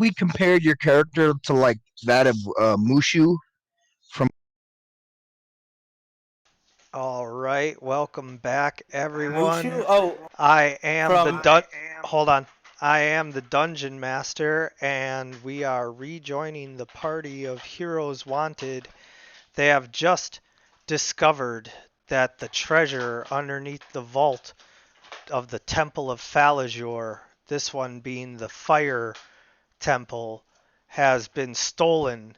we compared your character to like that of Mushu from. All right, welcome back, everyone. Mushu? Oh, I am the from Hold on. I am the Dungeon Master, and we are rejoining the party of Heroes Wanted. They have just discovered that the treasure underneath the vault of the Temple of Falazure, this one being the Fire Temple, has been stolen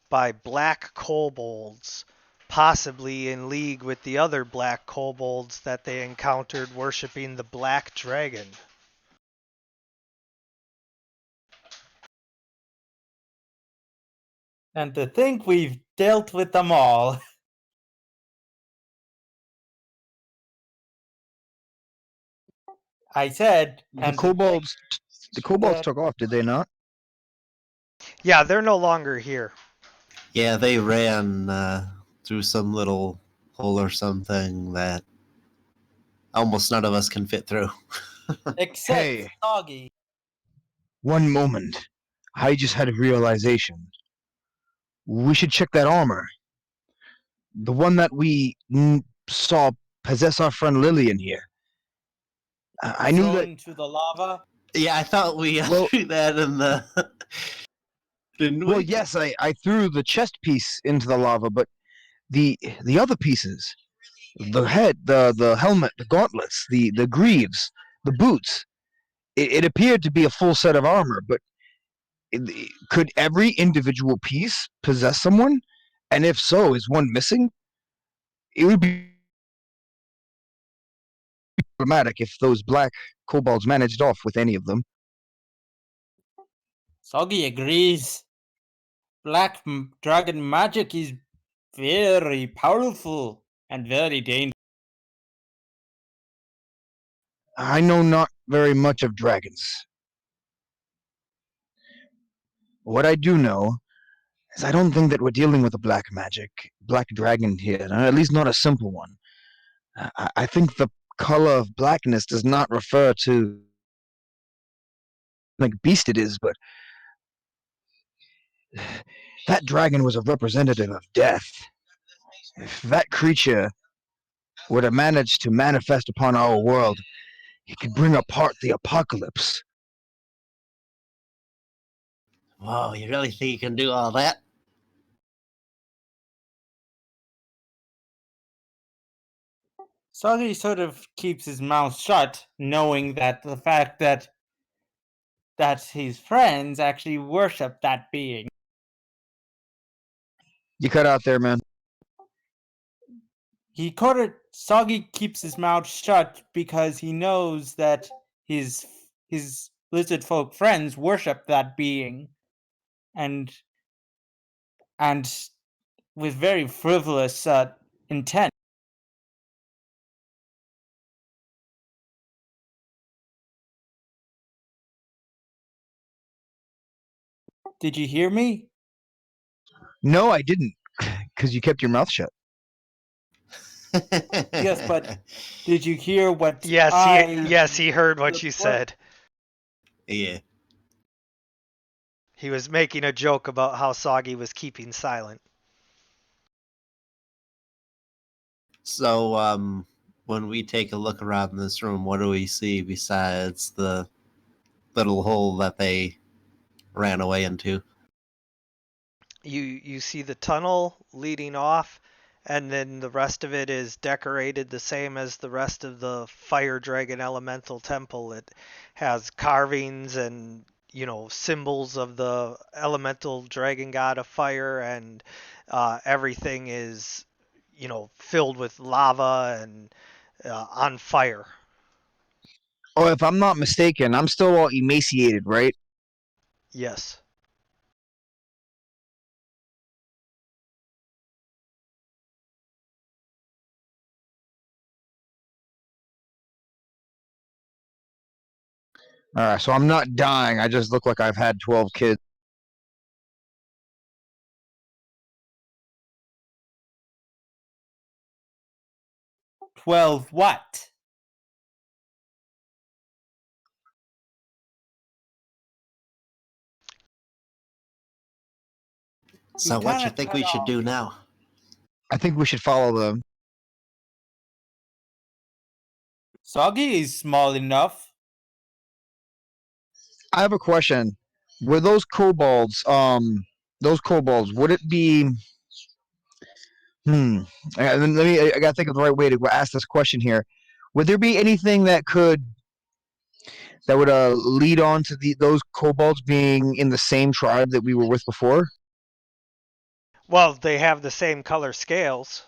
by black kobolds, possibly in league with the other black kobolds that they encountered worshipping the black dragon. and to think we've dealt with them all. I said, The and kobolds. The kobolds that took off, did they not? Yeah, they're no longer here. Yeah, they ran through some little hole or something that almost none of us can fit through. except Hey, Soggy. one moment. I just had a realization. We should check that armor. The one that we saw possess our friend Lillian here. I knew that. Thrown to the lava. Yeah, I thought we Well- threw that in the. Didn't we? Well, yes, I threw the chest piece into the lava, but the other pieces, the head, the helmet, the gauntlets, the greaves, the boots, it appeared to be a full set of armor, but could every individual piece possess someone? And if so, is one missing? It would be problematic if those black kobolds managed off with any of them. Soggy agrees. Black dragon magic is very powerful and very dangerous. I know not very much of dragons. What I do know is I don't think that we're dealing with a black dragon here, at least not a simple one. I think the color of blackness does not refer to like beast it is, but that dragon was a representative of death. If that creature were to manage to manifest upon our world, he could bring apart the apocalypse. Whoa, you really think you can do all that? Soggy sort of keeps his mouth shut, knowing that the fact that his friends actually worship that being. You cut out there, man. Soggy keeps his mouth shut because he knows that his lizard folk friends worship that being, and with very frivolous intent. Did you hear me? No, I didn't, because you kept your mouth shut. Yes, but did you hear what? Yes, he heard what you said. Yeah. He was making a joke about how Soggy was keeping silent. So, when we take a look around this room, what do we see besides the little hole that they ran away into? You see the tunnel leading off, and then the rest of it is decorated the same as the rest of the Fire Dragon Elemental Temple. It has carvings and symbols of the elemental dragon god of fire, and everything is filled with lava and on fire. Oh, if I'm not mistaken, I'm still all emaciated, right? Yes. Alright, so I'm not dying. I just look like I've had 12 kids. 12 what? So what you kinda think cut we should off. do now? I think we should follow them. Soggy is small enough. I have a question. Were those kobolds, would it be? Hmm. I gotta think of the right way to ask this question here. Would there be anything that would lead on to those kobolds being in the same tribe that we were with before? Well, they have the same color scales.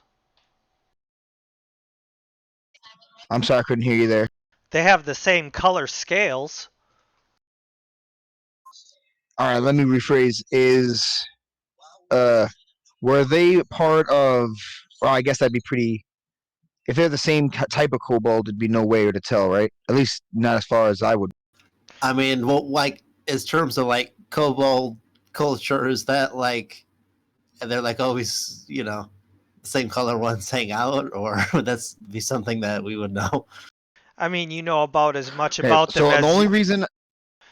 I'm sorry, I couldn't hear you there. They have the same color scales. All right, let me rephrase. Were they part of? Well, I guess that'd be pretty. If they're the same type of kobold, it'd be no way to tell, right? At least not as far as I would. I mean, well, like, in terms of like kobold culture, is that like, and they're like always, the same color ones hang out, or would that be something that we would know? I mean, you know about as much Okay, about them so the as only reason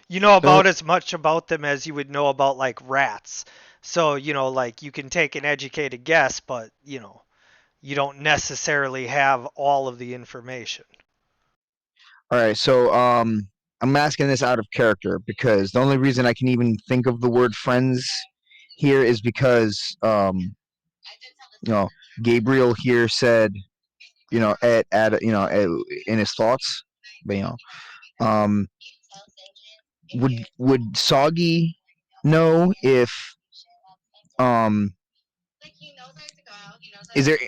you know the, about as much about them as you would know about like rats. So, like you can take an educated guess, but, you don't necessarily have all of the information. all right, so I'm asking this out of character because the only reason I can even think of the word friends here is because you know, Gabriel here said, in his thoughts, but um, would Soggy know if um is there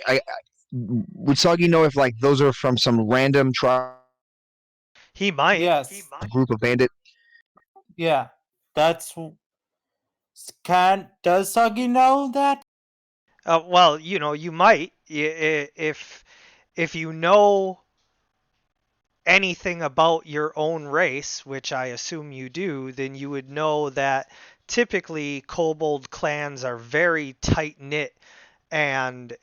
would Soggy know if like those are from some random tribe He might. Yes. group of bandit? Yeah. That's does Soggy know that? Well, you might if you know anything about your own race, which I assume you do, then you would know that typically kobold clans are very tight knit and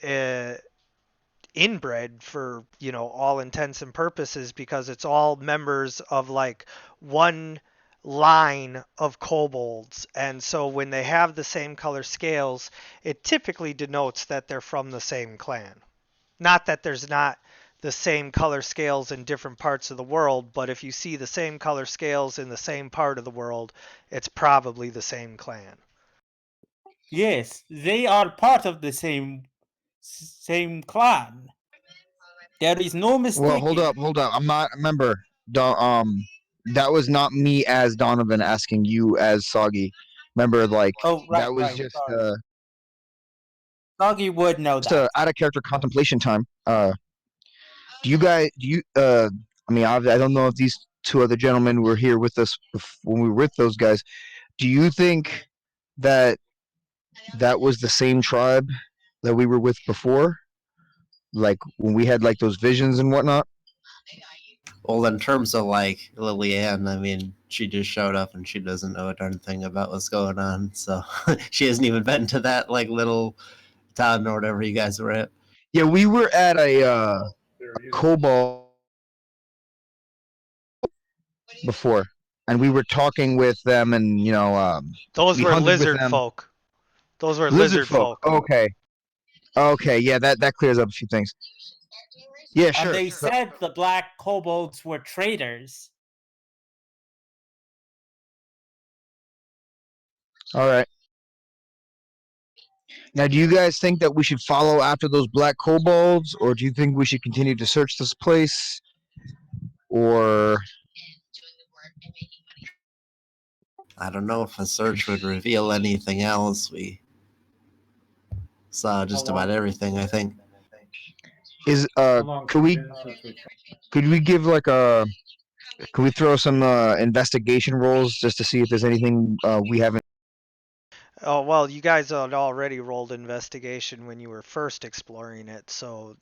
inbred for all intents and purposes because it's all members of like one line of kobolds, and so when they have the same color scales, it typically denotes that they're from the same clan. Not that there's not the same color scales in different parts of the world, but if you see the same color scales in the same part of the world, it's probably the same clan. Yes, they are part of the same clan. There is no mistaking. Well, hold up. I'm not. Remember, that was not me as Donovan asking you as Soggy. Remember, like Oh, right, that was right. just Sorry. Soggy would know just that. out of character contemplation time. Do you guys? Do you? I mean, I don't know if these two other gentlemen were here with us when we were with those guys. Do you think that that was the same tribe that we were with before? Like when we had like those visions and whatnot? Well, in terms of like Lillian, I mean, she just showed up and she doesn't know a darn thing about what's going on. So she hasn't even been to that like little town or whatever you guys were at. Yeah, we were at a cobalt before, and we were talking with them, and Those we were hunted with lizard them. folk. Those were Lizard lizard folk. folk. Okay, yeah, that clears up a few things. Yeah, And sure. they said the black kobolds were traitors. All right. Now, do you guys think that we should follow after those black kobolds, or do you think we should continue to search this place, or? I don't know if a search would reveal anything else. We saw just about everything, I think. Is could we give like a could we throw some investigation rolls just to see if there's anything we haven't? Oh, well, you guys had already rolled investigation when you were first exploring it, so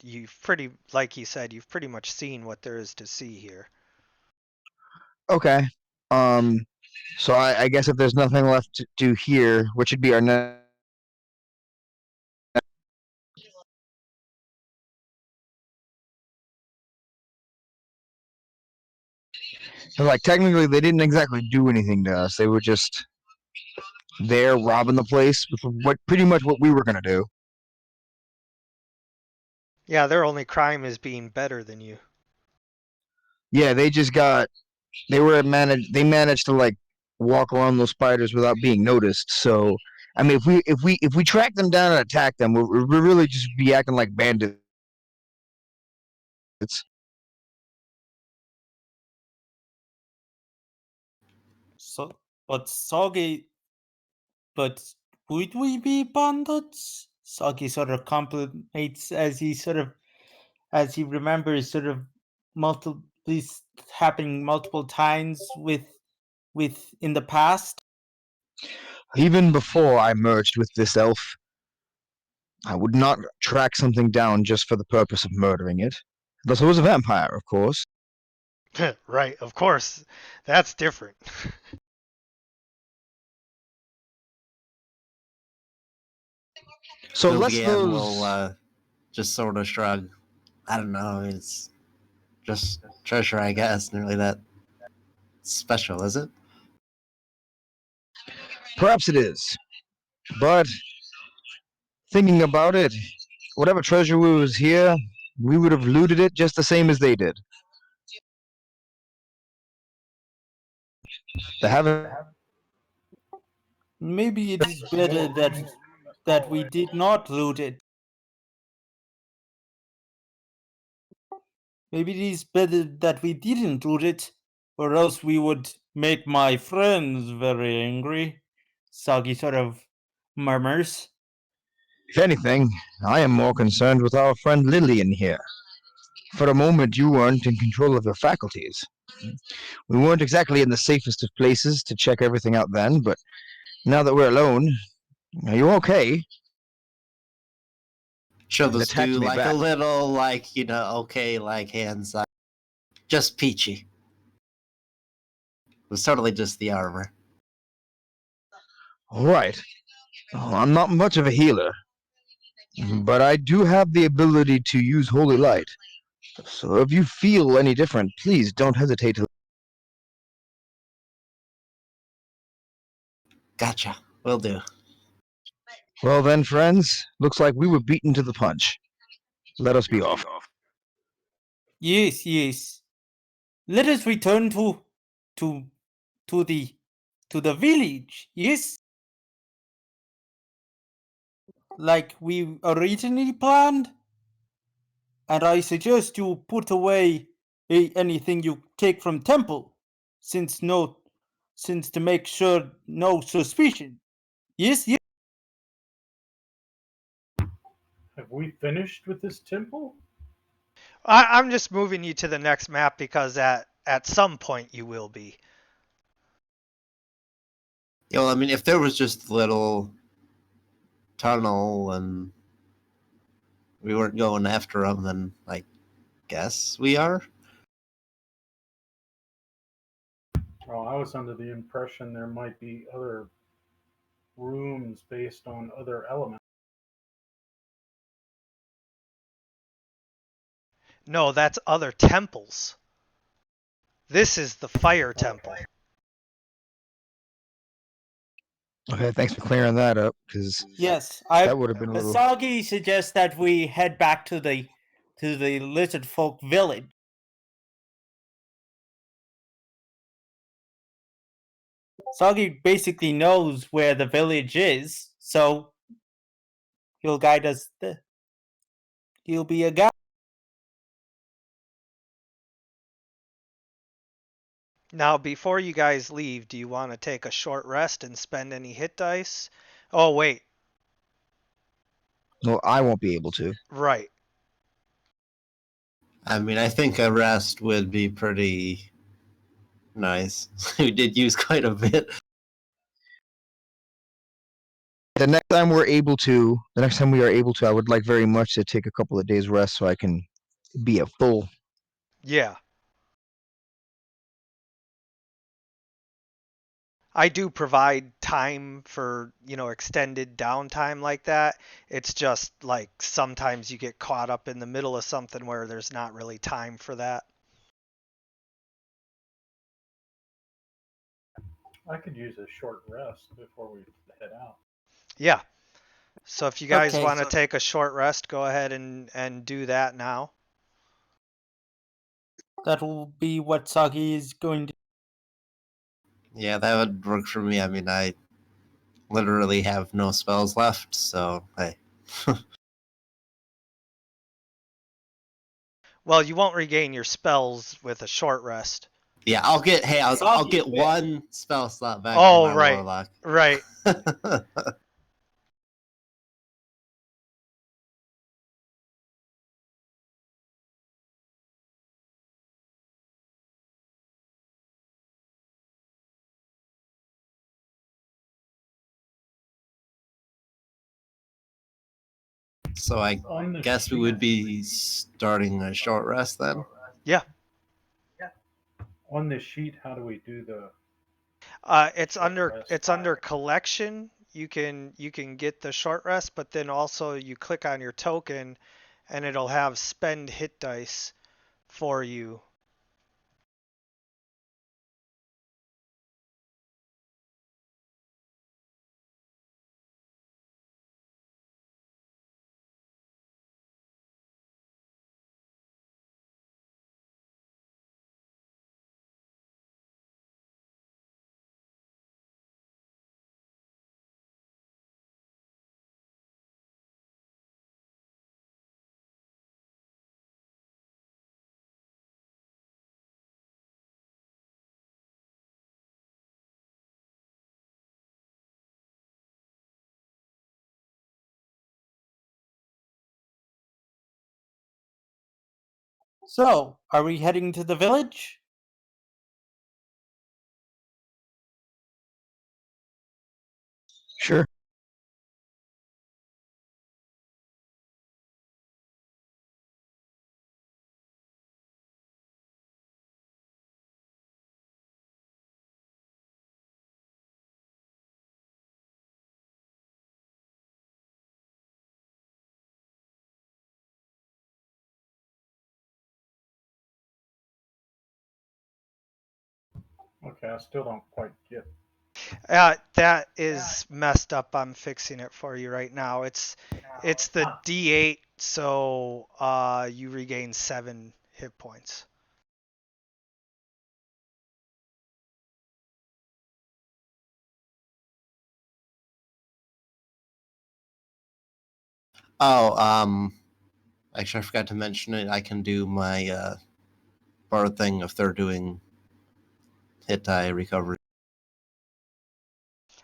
like you said, you've pretty much seen what there is to see here. Okay. Um. So I guess if there's nothing left to do here, which would be our next. Like technically, they didn't exactly do anything to us. They were just there robbing the place, which was pretty much what we were gonna do. Yeah, their only crime is being better than you. Yeah, they managed to like walk around those spiders without being noticed. So I mean, if we track them down and attack them, we're really just be acting like bandits. So, but Soggy, but would we be bandits? Soggy sort of contemplates as he remembers this happening multiple times with in the past. Even before I merged with this elf, I would not track something down just for the purpose of murdering it. Unless it was a vampire, of course. Right, of course. That's different. So let's Lugian those. will just sort of shrug. I don't know. It's just treasure, I guess. Not really that special, is it? Perhaps it is, but thinking about it, whatever treasure was here, we would have looted it just the same as they did. They haven't. Maybe it is better that we did not loot it. Maybe it is better that we didn't loot it, or else we would make my friends very angry. Soggy sort of murmurs. If anything, I am more concerned with our friend Lillian here. For a moment, you weren't in control of your faculties. We weren't exactly in the safest of places to check everything out then, but now that we're alone, are you okay? She'll And just attacked do me like back. a little, like, okay, like hands up. Just peachy. It was totally just the armor. All right. Oh, I'm not much of a healer, but I do have the ability to use holy light. So if you feel any different, please don't hesitate to. Gotcha. Will do. Well then, friends, looks like we were beaten to the punch. Let us be off. Yes, yes. Let us return to to the to the village. Yes, like we originally planned. And I suggest you put away anything you take from temple, since to make sure no suspicion. Yes, yes. Have we finished with this temple? I'm just moving you to the next map because at some point you will be. Yeah, well, I mean, if there was just a little tunnel and we weren't going after them, then I guess we are. Oh, I was under the impression there might be other rooms based on other elements. No, that's other temples. This is the fire temple. Okay, thanks for clearing that up, because Yes, that would have been a little. Asagi suggests that we head back to the lizard folk village. Soggy basically knows where the village is, so he'll guide us. He'll be a guide. Now, before you guys leave, do you want to take a short rest and spend any hit dice? Oh, wait. No, I won't be able to. Right. I mean, I think a rest would be pretty nice. We did use quite a bit. The next time we are able to, I would like very much to take a couple of days rest so I can be a full. Yeah. I do provide time for, extended downtime like that. It's just like sometimes you get caught up in the middle of something where there's not really time for that. I could use a short rest before we head out. Yeah. So if you guys Okay, want to so- take a short rest, go ahead and do that now. That will be what Sagi is going to. Yeah, that would work for me. I mean, I literally have no spells left, so hey. Well, you won't regain your spells with a short rest. Yeah, I'll get. Hey, I'll Sagi get quit. one spell slot back Oh, for my right. warlock. Right. So I On the guess we sheet- would be starting a short rest then. Yeah. On this sheet, how do we do the? It's Short under rest. it's under collection. You can get the short rest, but then also you click on your token, and it'll have spend hit dice for you. So, are we heading to the village? Sure. Okay, I still don't quite get. That is messed up. I'm fixing it for you right now. It's the D8, so you regain 7 hit points. Oh, actually, I forgot to mention it. I can do my bard thing if they're doing hit die recovery.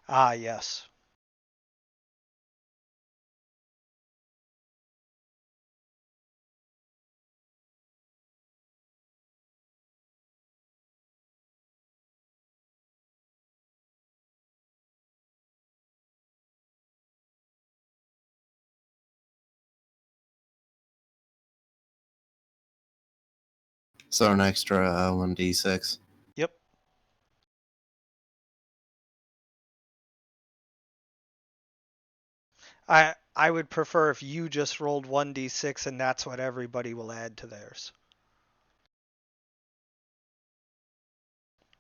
Ah, yes. So an extra 1d6. Yep. I would prefer if you just rolled 1d6 and that's what everybody will add to theirs.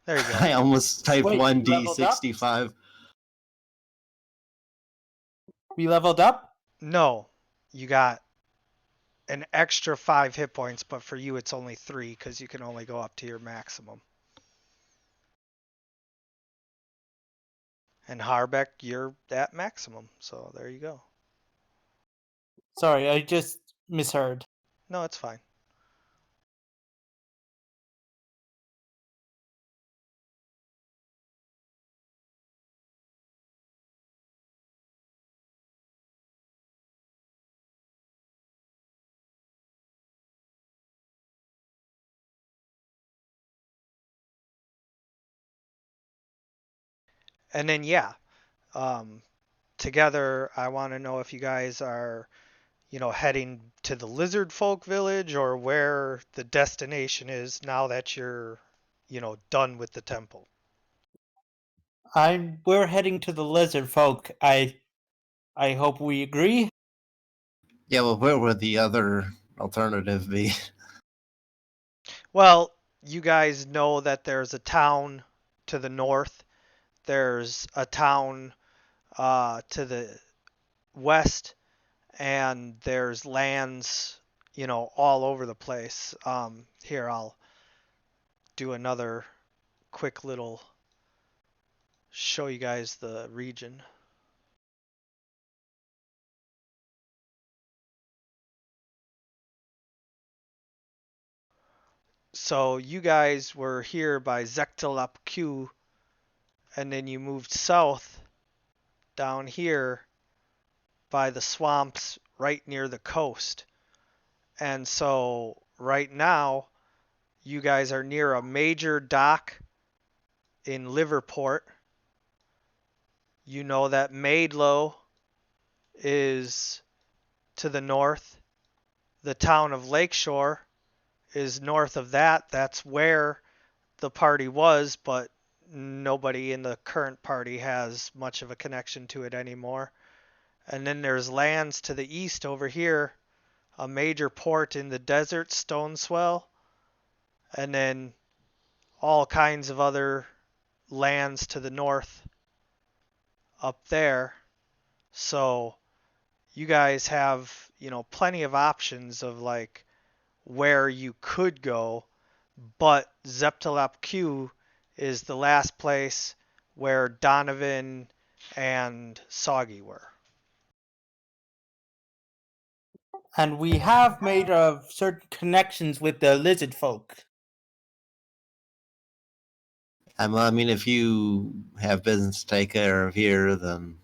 There you go. I almost typed Wait, you leveled up? 1d65. We leveled up? No, you got an extra 5 hit points, but for you it's only 3 because you can only go up to your maximum. And Harbeck, you're at maximum, so there you go. Sorry, I just misheard. No, it's fine. And then yeah, together I want to know if you guys are, heading to the lizard folk village or where the destination is now that you're, done with the temple. We're heading to the lizard folk. I hope we agree. Yeah, well, where would the other alternative be? Well, you guys know that there's a town to the north there's a town to the west, and there's lands, all over the place. Here, I'll do another quick little show you guys the region. So you guys were here by Zektalapq, and then you moved south down here by the swamps right near the coast. And so right now, you guys are near a major dock in Liverport. You know that Maidlow is to the north. The town of Lakeshore is north of that. That's where the party was, but nobody in the current party has much of a connection to it anymore. And then there's lands to the east over here, a major port in the desert, Stoneswell, and then all kinds of other lands to the north up there. So you guys have, plenty of options of like where you could go, but Zeptalapq is the last place where Donovan and Soggy were. And we have made certain connections with the lizard folk. I mean, if you have business to take care of here, then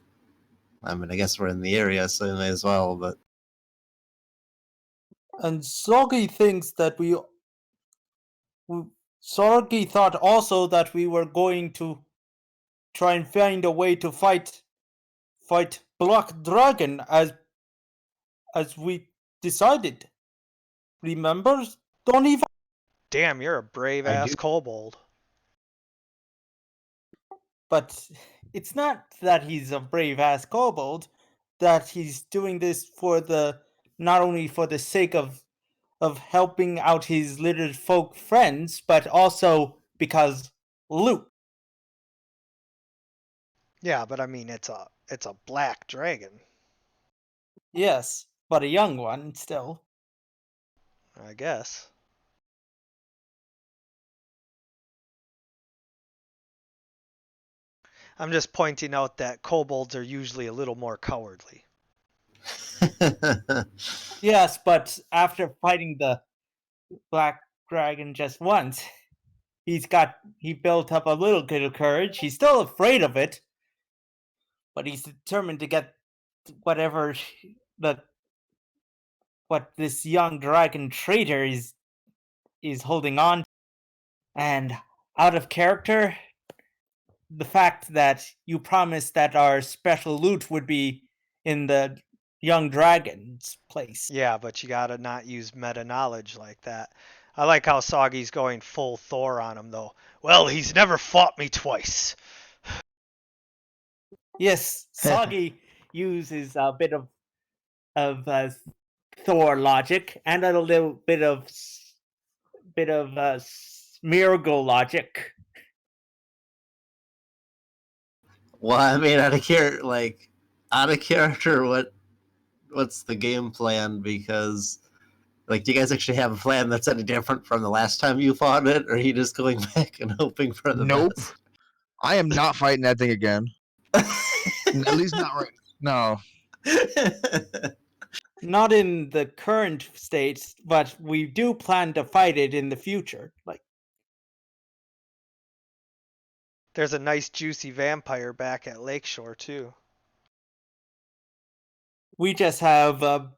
I guess we're in the area, so we may as well. But And Soggy thinks that Soggy thought also that we were going to try and find a way to fight Black Dragon as we decided. Remember, Don't even. Damn, you're a brave I ass do. kobold. But it's not that he's a brave ass kobold, that he's doing this not only for the sake of helping out his lizard folk friends, but also because loot. Yeah, but I mean it's a black dragon, Yes, but a young one still. I guess. I'm just pointing out that kobolds are usually a little more cowardly. Yes, but after fighting the black dragon just once, he built up a little bit of courage. He's still afraid of it, but he's determined to get whatever what this young dragon traitor is holding on. And out of character, the fact that you promised that our special loot would be in the young dragon's place. Yeah, but you gotta not use meta knowledge like that. I like how Soggy's going full Thor on him though. Well, he's never fought me twice. Yes, Soggy uses a bit of Thor logic and a little bit of Smeargle logic. well, I mean, out of character, what's the game plan? Because do you guys actually have a plan that's any different from the last time you fought it, or are you just going back and hoping for the Nope. best? I am not fighting that thing again. At least not right. No. Not in the current state, but we do plan to fight it in the future. There's a nice juicy vampire back at Lakeshore too. We just have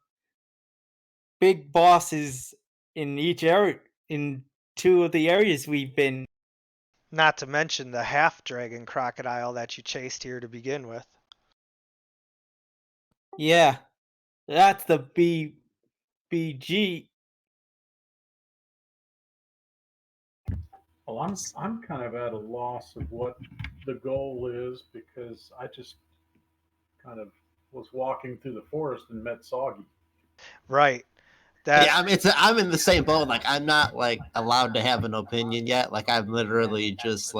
big bosses in each area, in 2 of the areas we've been. Not to mention the half dragon crocodile that you chased here to begin with. Yeah, that's the BG. Well, I'm kind of at a loss of what the goal is because I just kind of was walking through the forest and met Soggy. Right. That Yeah, I'm in the same boat. I'm not allowed to have an opinion yet. I'm literally just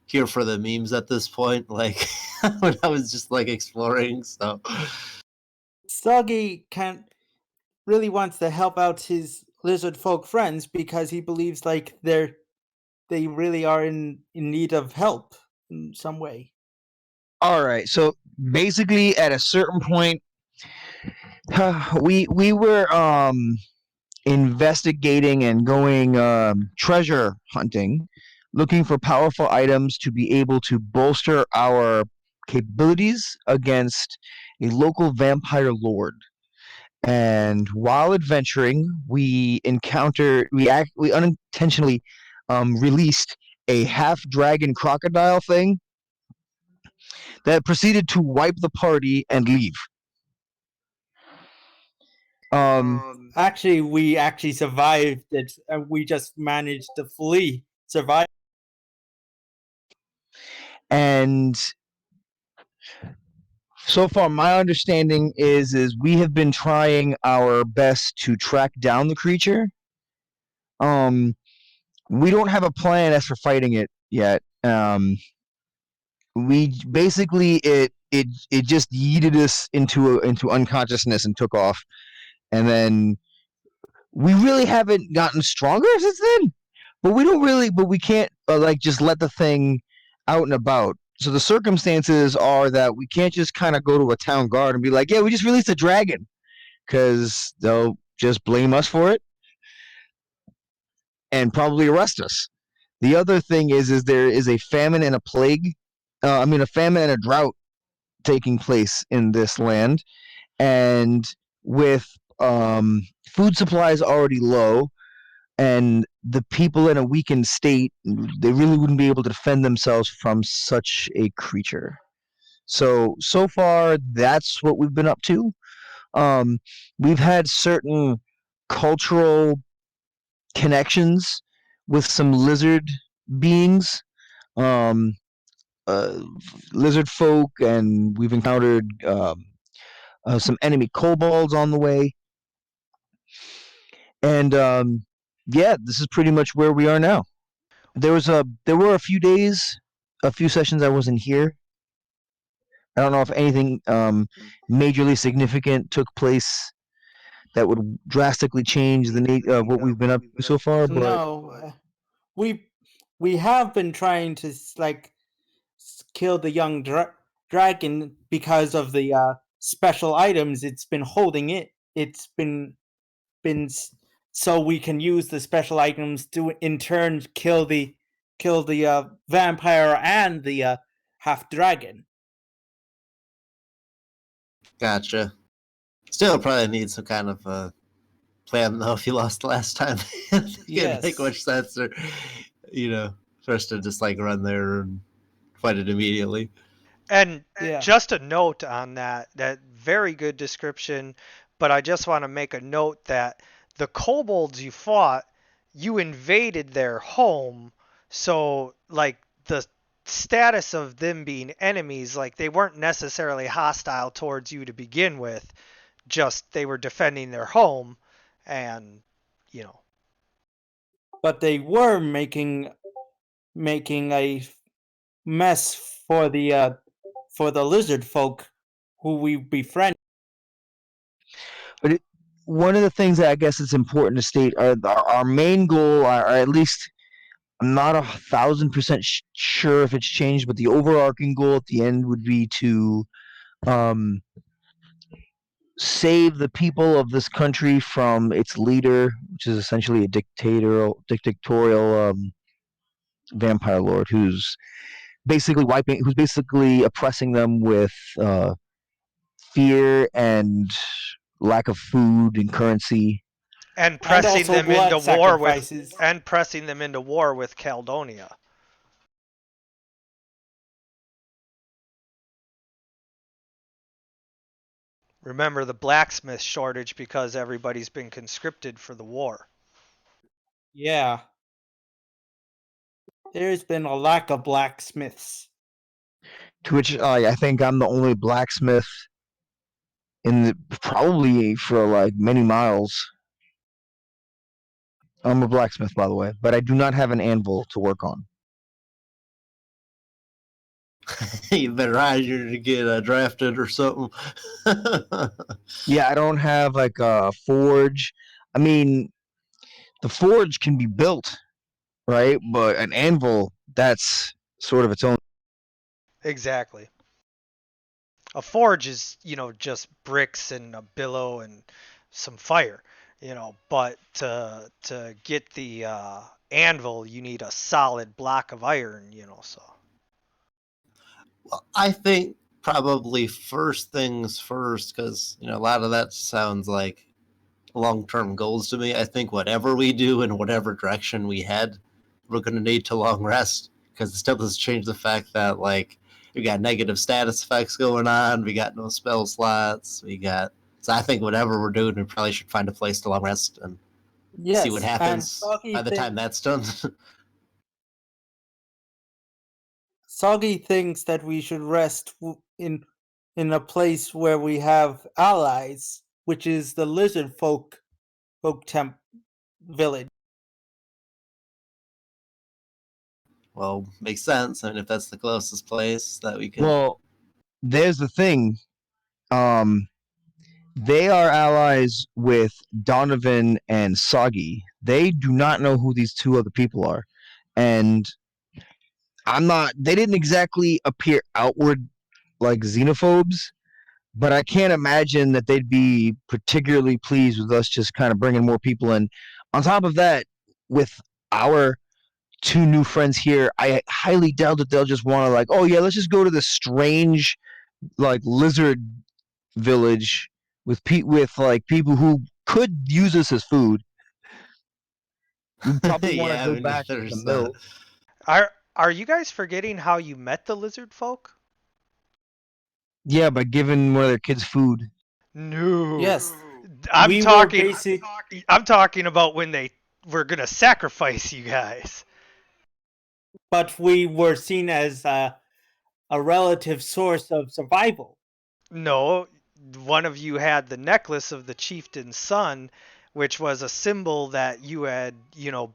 here for the memes at this point. Like when I was just like exploring, so Soggy really wants to help out his lizard folk friends because he believes like they really are in need of help in some way. All right. So basically, at a certain point, we were investigating and going treasure hunting, looking for powerful items to be able to bolster our capabilities against a local vampire lord. And while adventuring, we unintentionally released a half dragon crocodile thing that proceeded to wipe the party and leave. Actually, we actually survived it, and we just managed to flee, survive. And so far, my understanding is we have been trying our best to track down the creature. We don't have a plan as for fighting it yet. We basically it just yeeted us into unconsciousness and took off, and then we really haven't gotten stronger since then. But we can't like just let the thing out and about. So the circumstances are that we can't just kind of go to a town guard and be like, yeah, we just released a dragon, because they'll just blame us for it and probably arrest us. The other thing is there is a famine and a plague. A famine and a drought taking place in this land, and with food supplies already low, and the people in a weakened state, they really wouldn't be able to defend themselves from such a creature. So far, that's what we've been up to. We've had certain cultural connections with some lizard beings, um, uh, lizard folk, and we've encountered some enemy kobolds on the way. And yeah, this is pretty much where we are now. There were a few days, a few sessions I wasn't here. I don't know if anything majorly significant took place that would drastically change the what we've been up to so far. But No, we have been trying to kill the young dragon because of the special items it's been holding. It's been so we can use the special items to in turn kill the vampire and the half dragon. gotcha. Still probably need some kind of plan though if you lost last time. It Yes. make much sense, or for us to just like run there and fight it immediately. And Yeah. just a note on that very good description, but I just want to make a note that the kobolds you fought, you invaded their home, so like the status of them being enemies, like they weren't necessarily hostile towards you to begin with, just they were defending their home, and But they were making a mess for the lizard folk who we befriend. But one of the things that I guess it's important to state are our main goal, or at least I'm not 1,000% sure if it's changed, but the overarching goal at the end would be to save the people of this country from its leader, which is essentially a dictatorial vampire lord who's basically oppressing them with fear and lack of food and currency. and pressing also them blood into war with sacrifices. Caledonia. Remember the blacksmith shortage because everybody's been conscripted for the war. Yeah. There's been a lack of blacksmiths. To which I think I'm the only blacksmith probably for like many miles. I'm a blacksmith, by the way, but I do not have an anvil to work on. You better hide you to get drafted or something. Yeah, I don't have like a forge. I mean, the forge can be built, right? But an anvil, that's sort of its own. Exactly. A forge is, just bricks and a billow and some fire, but to get the anvil, you need a solid block of iron, so. Well, I think probably first things first, because a lot of that sounds like long-term goals to me. I think whatever we do in whatever direction we head, we're going to need to long rest, because it still doesn't change the fact that we got negative status effects going on. We got no spell slots. So I think whatever we're doing, we probably should find a place to long rest and see what Yes, and happens by the time that's done. Soggy thinks that we should rest in a place where we have allies, which is the lizard folk temp village. Well, makes sense. I mean, if that's the closest place that we could. Well, there's the thing. They are allies with Donovan and Soggy. They do not know who these two other people are, and I'm not. They didn't exactly appear outward like xenophobes, but I can't imagine that they'd be particularly pleased with us just kind of bringing more people in. On top of that, with our two new friends here, I highly doubt that they'll just want to oh yeah, let's just go to this strange lizard village with people who could use us as food. We probably want to Yeah, I go mean, back to the there's mill. Are you guys forgetting how you met the lizard folk? Yeah, by giving one of their kids food. No. Yes, I'm we were talking basic. I'm talking about when they were going to sacrifice you guys. But we were seen as a relative source of survival. No, one of you had the necklace of the chieftain's son, which was a symbol that you had,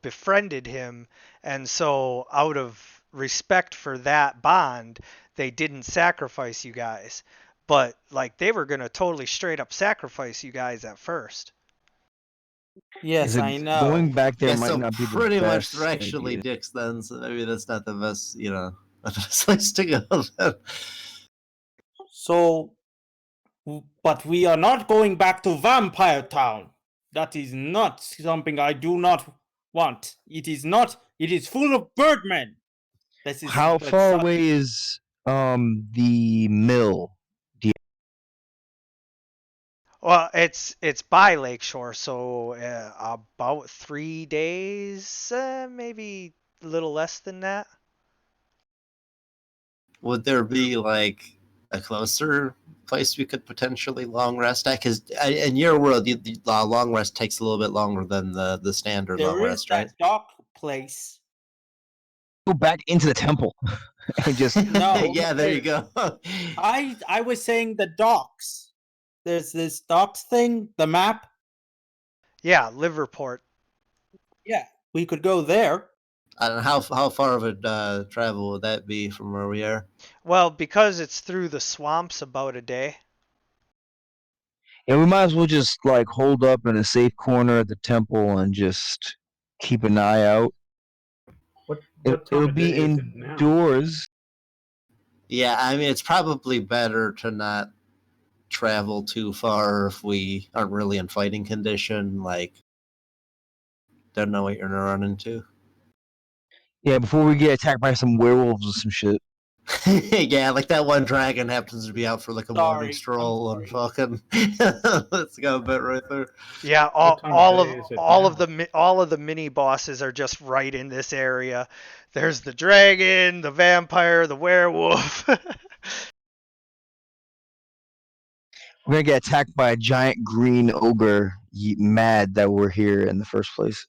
befriended him. And so, out of respect for that bond, they didn't sacrifice you guys. But, they were going to totally straight up sacrifice you guys at first. Yes, I know. Going back there Yeah, might so not be the pretty much best they're actually idea. dicks then, so maybe that's not the best, the best place to go then. So, but we are not going back to Vampire Town. That is not something I do not want. It is not. It is full of birdmen. This is How far away is the mill? Well, it's by Lakeshore, so about 3 days, maybe a little less than that. Would there be a closer place we could potentially long rest at? Because in your world, the long rest takes a little bit longer than the standard long There is rest, right? that dark place. Go back into the temple and just No. Yeah, there you go. I was saying the docks. There's this docks thing, the map. Yeah, Liverport. Yeah, we could go there. I don't know how far of a travel would that be from where we are? Well, because it's through the swamps, about a day. Yeah, we might as well just hold up in a safe corner at the temple and just keep an eye out. What time It'll of be day is it now? indoors. Yeah, I mean, it's probably better to not travel too far if we aren't really in fighting condition. Don't know what you're gonna run into. Yeah, before we get attacked by some werewolves or some shit. Yeah, that one dragon happens to be out for a morning Sorry, stroll I'm and fucking let's go a bit right there. Yeah, What time of day is it now? all of the mini bosses are just right in this area. There's the dragon, the vampire, the werewolf. We're gonna get attacked by a giant green ogre, mad that we're here in the first place.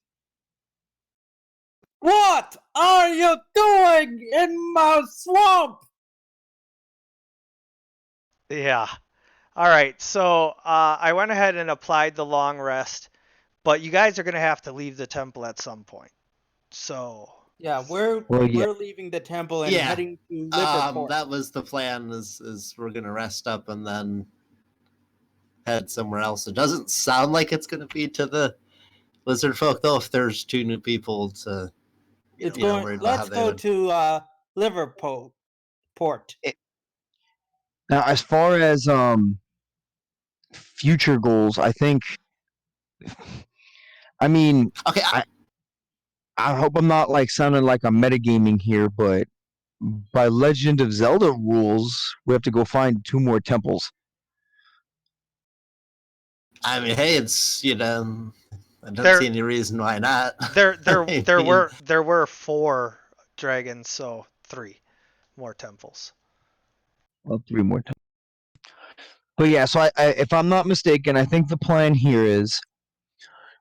What are you doing in my swamp? Yeah. All right. So I went ahead and applied the long rest, but you guys are gonna have to leave the temple at some point. So Yeah, we're Well, yeah. we're leaving the temple and Yeah. heading to Liverpool. That was the plan. Is we're gonna rest up and then head somewhere else. It doesn't sound like it's gonna be to the lizard folk though. If there's 2 new people to, It's you know, going. worried about how Let's they go would. to Liverpool port. Now, as far as future goals, I think. I mean, Okay, I hope I'm not like sounding like I'm metagaming here, but by Legend of Zelda rules, we have to go find 2 more temples. I mean, hey, it's I don't There- see any reason why not. There I there mean, were 4 dragons, so 3 more temples. Well, 3 more temples. But yeah, so I if I'm not mistaken, I think the plan here is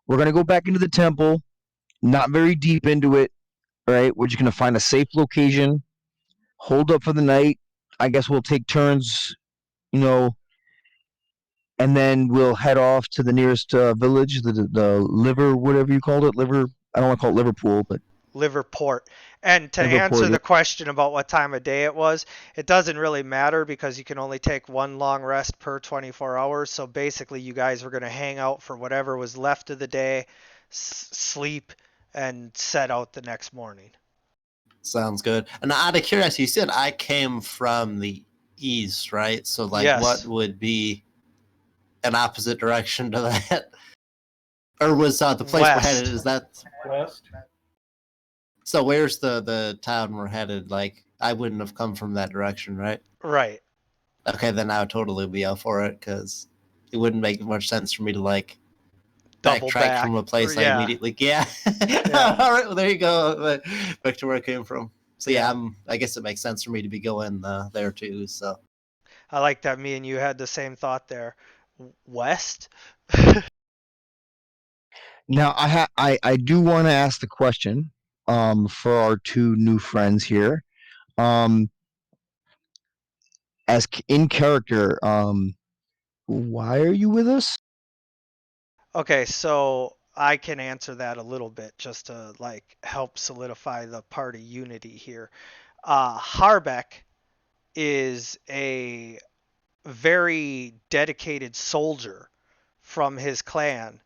we're gonna go back into the temple, not very deep into it, right? We're just gonna find a safe location, hold up for the night. I guess we'll take turns, you know, and then we'll head off to the nearest village, the liver, whatever you called it, liver. I don't want to call it Liverpool, but Liverport. And to Liverport, answer yeah. the question about what time of day it was, it doesn't really matter because you can only take 1 long rest per 24 hours. So basically, you guys were going to hang out for whatever was left of the day, sleep, and set out the next morning. sounds good. And out of curiosity, you said I came from the east, right? So, like, Yes. what would be an opposite direction to that? Or was the place we're West. headed? Is that West. so? Where's the town we're headed? Like, I wouldn't have come from that direction, right? Right. Okay, then I would totally be out for it because it wouldn't make much sense for me to like Double backtrack back. from a place I Yeah. immediately. Yeah. Yeah. All right. Well, there you go. Back to where I came from. So yeah, Yeah. I guess it makes sense for me to be going there too. So I like that me and you had the same thought there. West? now I do want to ask the question for our 2 new friends here. As in character, why are you with us? Okay, so I can answer that a little bit just to like help solidify the party unity here. Harbeck is a very dedicated soldier from his clan,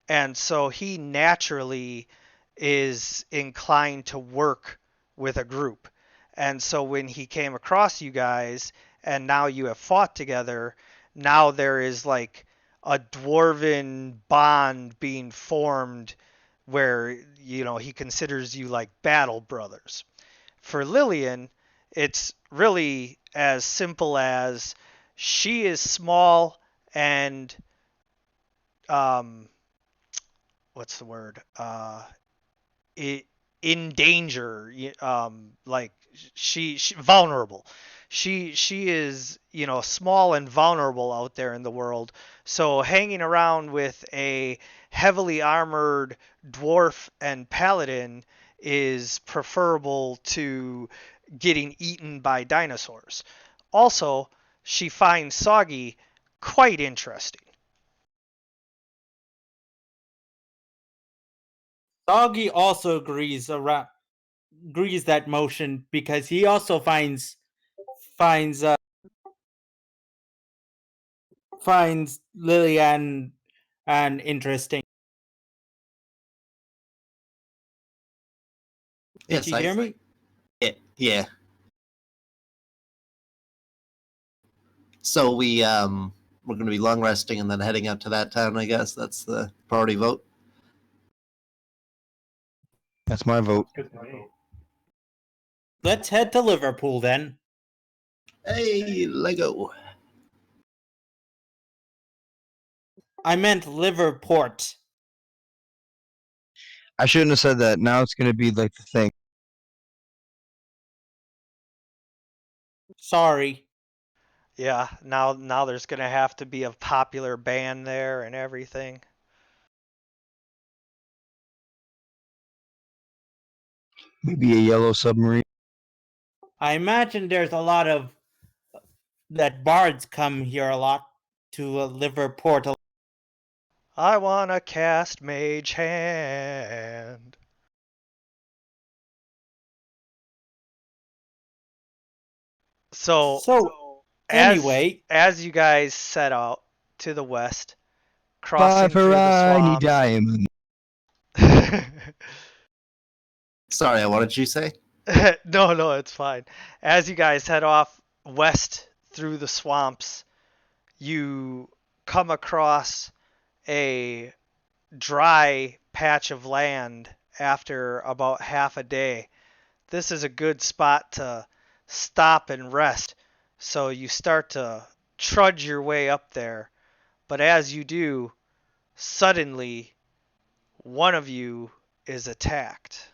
and so he naturally is inclined to work with a group. And so when he came across you guys and now you have fought together, now there is like a dwarven bond being formed where he considers you like battle brothers. For Lillian, it's really as simple as she is small and what's the word? In danger, like she vulnerable. She is small and vulnerable out there in the world. So hanging around with a heavily armored dwarf and paladin is preferable to getting eaten by dinosaurs. Also, she finds Soggy quite interesting. Doggy also agrees that motion because he also finds Lillian and interesting. Did yes, you hear me? Yeah. So we're going to be long resting and then heading out to that town. I guess that's the party vote. That's my vote. Good to me. Let's head to Liverpool then. Hey, Lego. I meant Liverport. I shouldn't have said that. Now it's going to be like the thing. Sorry. Yeah, now there's gonna have to be a popular band there and everything. Maybe a yellow submarine. I imagine there's a lot of that bards come here a lot to Liverport. I wanna cast Mage Hand. So So as anyway, as you guys set out to the west, Bye crossing for through the Rainy swamps. Diamond. Sorry, what did you say? No, it's fine. As you guys head off west through the swamps, you come across a dry patch of land after about half a day. This is a good spot to stop and rest. So you start to trudge your way up there. But as you do, suddenly one of you is attacked.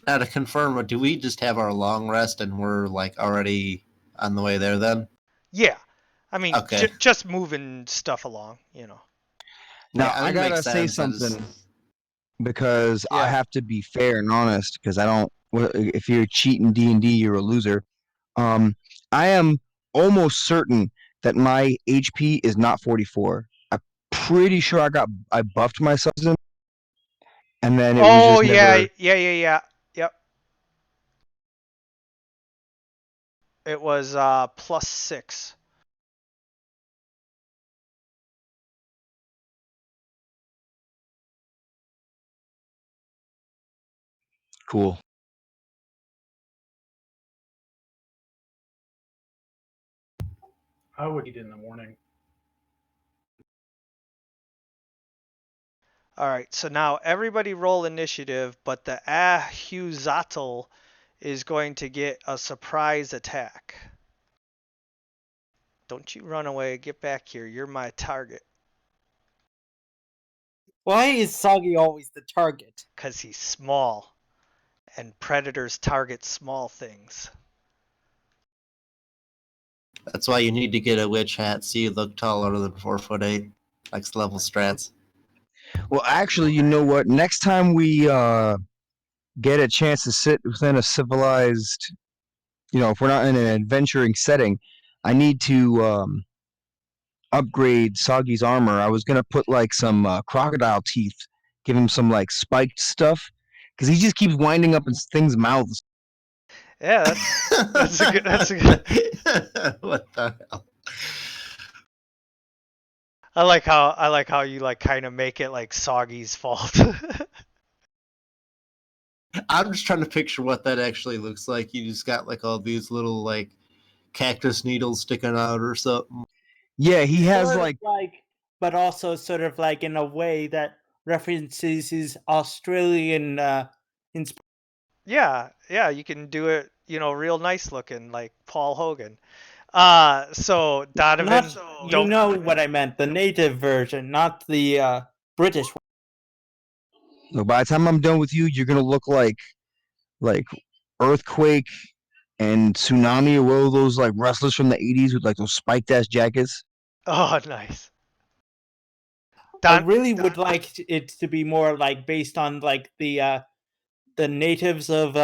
Now to confirm, do we just have our long rest and we're like already on the way there then? Yeah. I mean, Okay. just moving stuff along, you know. Now Yeah, I think it gotta makes say sense. I just- something because I Yeah. have to be fair and honest because I don't. If you're cheating D&D, you're a loser. I am almost certain that my HP is not 44. I'm pretty sure I buffed myself, and then it was Oh, just yeah. never. Yep. It was +6. Cool. I would eat in the morning. All right, so now everybody roll initiative, but the Ahuzatl is going to get a surprise attack. Don't you run away. Get back here. You're my target. why is Soggy always the target? Because he's small. And predators target small things. That's why you need to get a witch hat so you look taller than 4'8", next level strats. Well, actually, you know what? Next time we get a chance to sit within a civilized, if we're not in an adventuring setting, I need to upgrade Soggy's armor. I was gonna put like some crocodile teeth, give him some like spiked stuff, because he just keeps winding up in things' mouths. Yeah, that's a good. That's a good. What the hell? I like how you like kind of make it like Soggy's fault. I'm just trying to picture what that actually looks like. You just got like all these little like cactus needles sticking out or something. Yeah, he has Sort of like but also sort of like in a way that references his Australian Yeah, you can do it, real nice looking like Paul Hogan. So Donovan, not don't. what I meant, the native version, not the British one. look, by the time I'm done with you, you're gonna look like earthquake and tsunami or all those like wrestlers from the '80s with like those spiked ass jackets. Oh, nice. I Don, really would like it to be more like based on like the natives of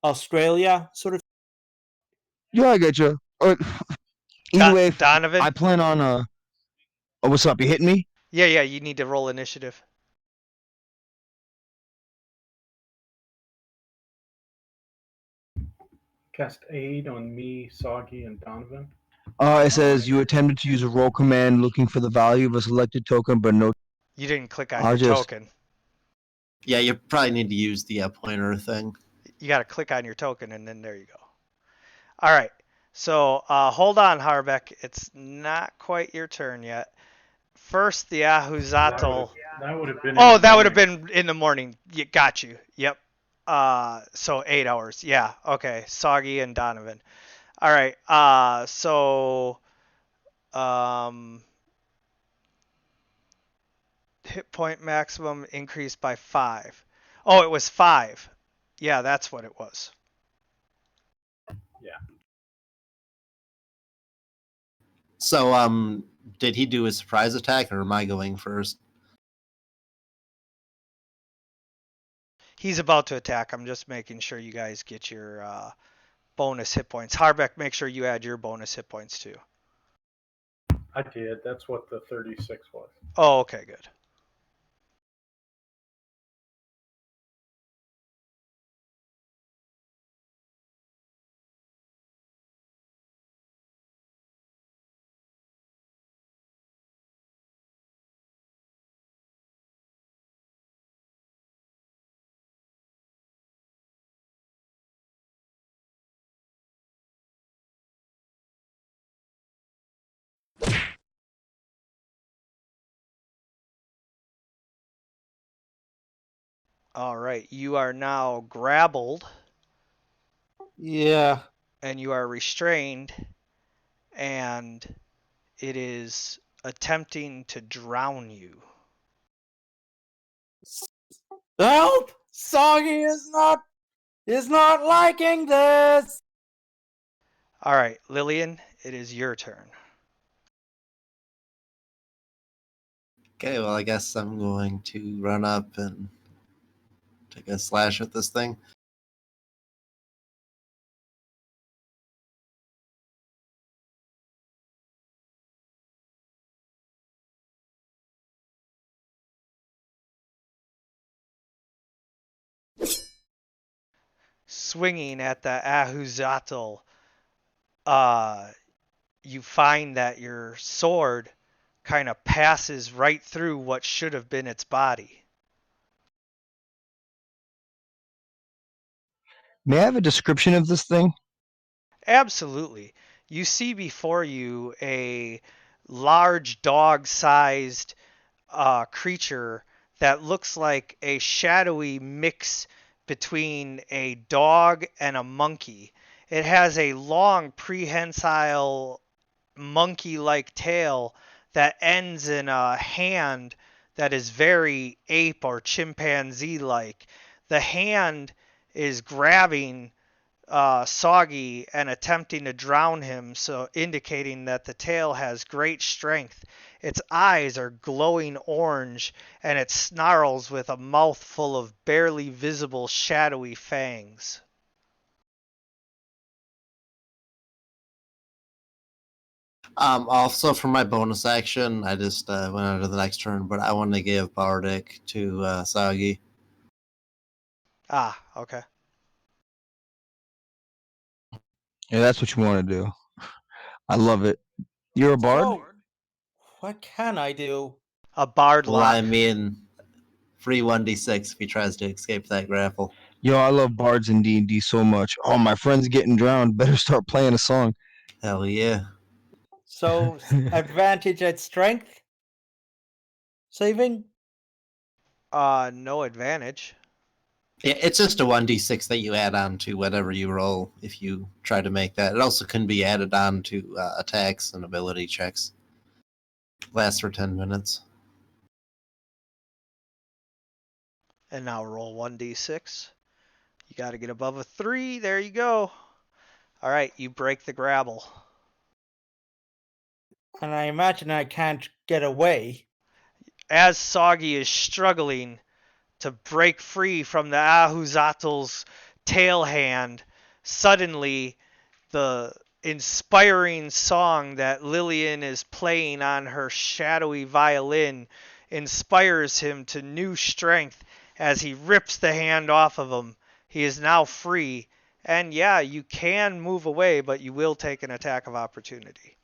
Australia sort of. Yeah, I get you. Either way, Donovan. I plan on Oh, what's up? You hitting me? Yeah, you need to roll initiative. Cast aid on me, Soggy, and Donovan. It says you attempted to use a roll command looking for the value of a selected token, but no. You didn't click on I'll your just- token. Yeah, you probably need to use the pointer thing. You got to click on your token, and then there you go. All right. So hold on, Harbeck. It's not quite your turn yet. First, the Ahuzatl. That would have been. Oh, that would have been in the morning. Got you. Yep. So 8 hours. Yeah. Okay. Soggy and Donovan. All right. Hit point maximum increased by 5. Oh, it was 5. Yeah, that's what it was. Yeah. So, did he do a surprise attack, or am I going first? He's about to attack. I'm just making sure you guys get your bonus hit points. Harbeck, make sure you add your bonus hit points too. I did. That's what the 36 was. Oh, okay, good. All right, you are now grappled Yeah. and you are restrained, and it is attempting to drown you. Help! Soggy is not liking this. All right, Lillian, it is your turn. Okay, well, I guess I'm going to run up and take a slash at this thing. Swinging at the Ahuzatl, you find that your sword kind of passes right through what should have been its body. May I have a description of this thing? Absolutely. You see before you a large dog-sized creature that looks like a shadowy mix between a dog and a monkey. It has a long prehensile monkey-like tail that ends in a hand that is very ape or chimpanzee-like. The hand is grabbing Soggy and attempting to drown him, so indicating that the tail has great strength. Its eyes are glowing orange, and it snarls with a mouth full of barely visible shadowy fangs. Also, for my bonus action, I just went on to the next turn, but I want to give Bardic to Soggy. Ah, okay. Yeah, that's what you want to do. I love it. You're a bard? So, what can I do? A bard Well, I lock. mean, free 1d6 if he tries to escape that grapple. Yo, I love bards in D&D so much. Oh, my friend's getting drowned. Better start playing a song. Hell yeah. So, advantage at strength saving? No advantage. Yeah, it's just a 1d6 that you add on to whatever you roll if you try to make that. It also can be added on to attacks and ability checks. Lasts for 10 minutes. And now roll 1d6. You got to get above a 3. There you go. All right, you break the grapple. And I imagine I can't get away. As Soggy is struggling to break free from the Ahuzatl's tail hand, suddenly the inspiring song that Lillian is playing on her shadowy violin inspires him to new strength as he rips the hand off of him. He is now free, and yeah, you can move away, but you will take an attack of opportunity.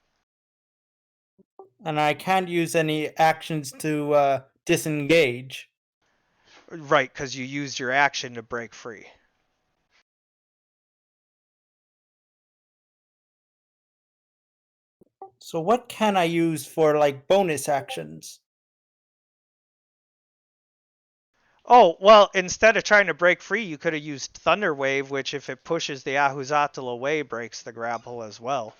And I can't use any actions to disengage. Right, because you used your action to break free. So what can I use for like bonus actions? Oh, well, instead of trying to break free, you could have used Thunder Wave, which if it pushes the Ahuzatl away, breaks the grapple as well.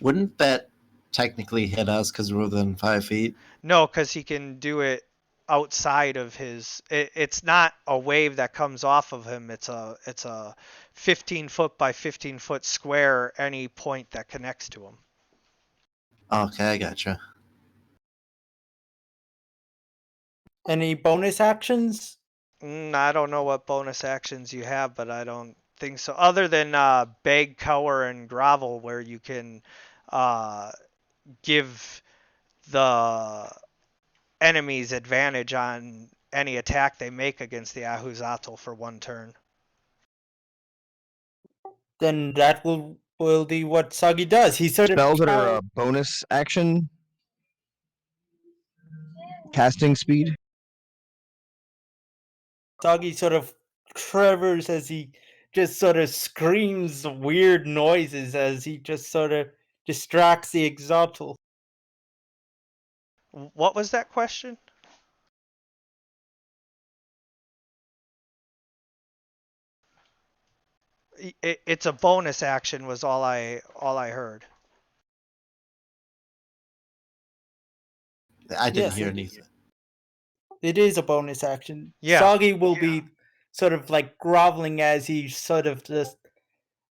Wouldn't that technically hit us because we're within 5 feet? No, because he can do it outside of his. It's not a wave that comes off of him. It's a 15 foot by 15 foot square. Any point that connects to him. Okay, I gotcha. Any bonus actions? I don't know what bonus actions you have, but I don't think so. Other than beg, cower, and grovel, where you can give the enemies advantage on any attack they make against the Ahuzatl for one turn. Then that will be what Sagi does. He sort Spells of that are bonus action. Casting speed. Sagi sort of tremors as he just sort of screams weird noises as he just sort of distracts the Exaltal. What was that question? It's a bonus action was all I heard. I didn't Yes, hear it- anything. It is a bonus action. Yeah. Soggy will be sort of like groveling as he sort of just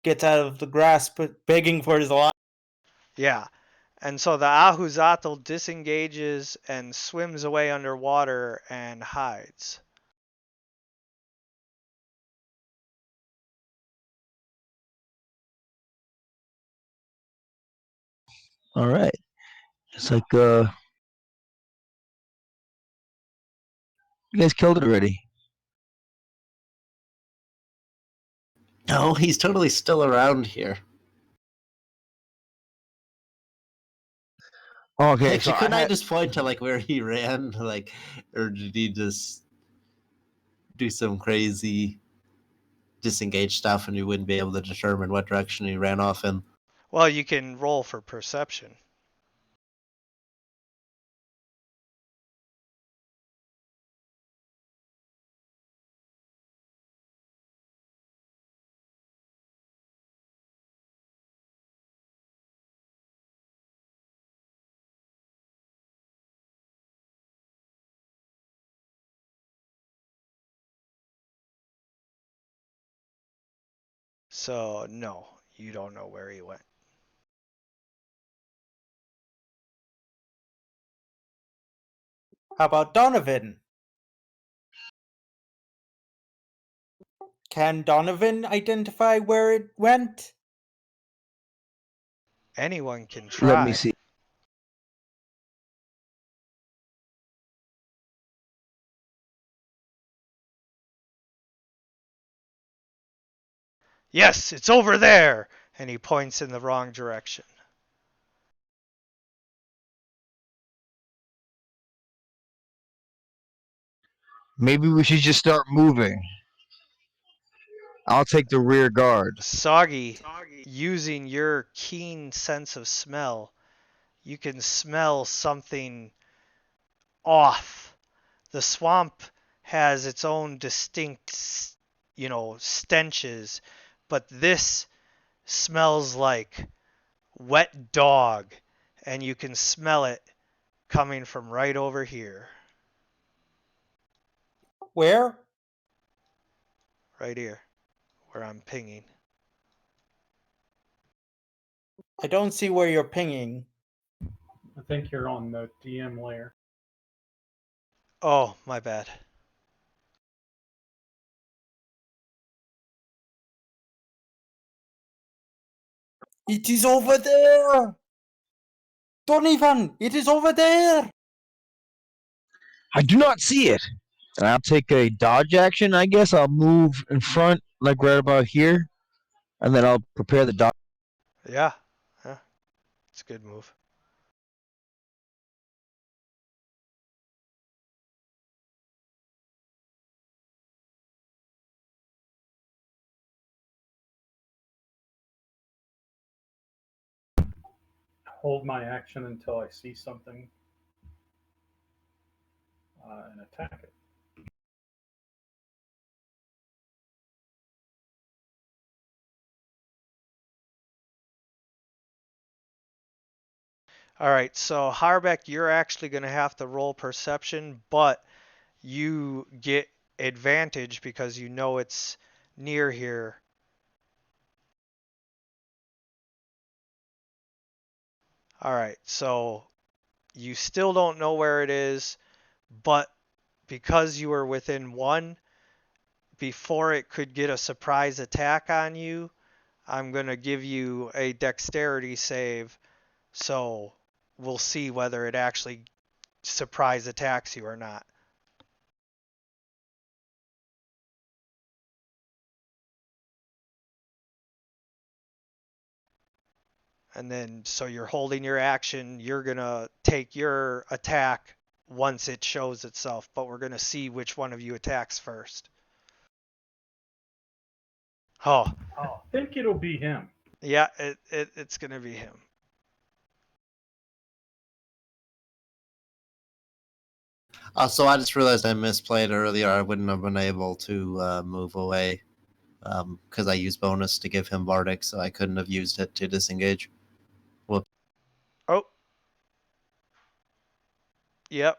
gets out of the grass, but begging for his life. Yeah. And so the Ahuzatl disengages and swims away underwater and hides. All right. It's like you guys killed it already. No, he's totally still around here. Oh, okay, Actually, so couldn't I just point to like where he ran, like, or did he just do some crazy disengage stuff, and you wouldn't be able to determine what direction he ran off in? Well, you can roll for perception. So, no, you don't know where he went. How about Donovan? Can Donovan identify where it went? Anyone can let me try. see. Yes, it's over there! And he points in the wrong direction. Maybe we should just start moving. I'll take the rear guard. Soggy, using your keen sense of smell, you can smell something off. The swamp has its own distinct, stenches, but this smells like wet dog, and you can smell it coming from right over here. Where? Right here, where I'm pinging. I don't see where you're pinging. I think you're on the DM layer. Oh, my bad. It is over there! Donovan, it is over there! I do not see it. And I'll take a dodge action, I guess. I'll move in front, like right about here, and then I'll prepare the dodge. Yeah, it's a good move. Hold my action until I see something and attack it. All right, so Harbeck, you're actually going to have to roll perception, but you get advantage because you know it's near here. All right, so you still don't know where it is, but because you were within one, before it could get a surprise attack on you, I'm going to give you a dexterity save, so we'll see whether it actually surprise attacks you or not. And then, so you're holding your action, you're going to take your attack once it shows itself, but we're going to see which one of you attacks first. Oh, I think it'll be him. yeah, it's going to be him. So I just realized I misplayed earlier. I wouldn't have been able to move away because I used bonus to give him Bardic, so I couldn't have used it to disengage. Oh. Yep.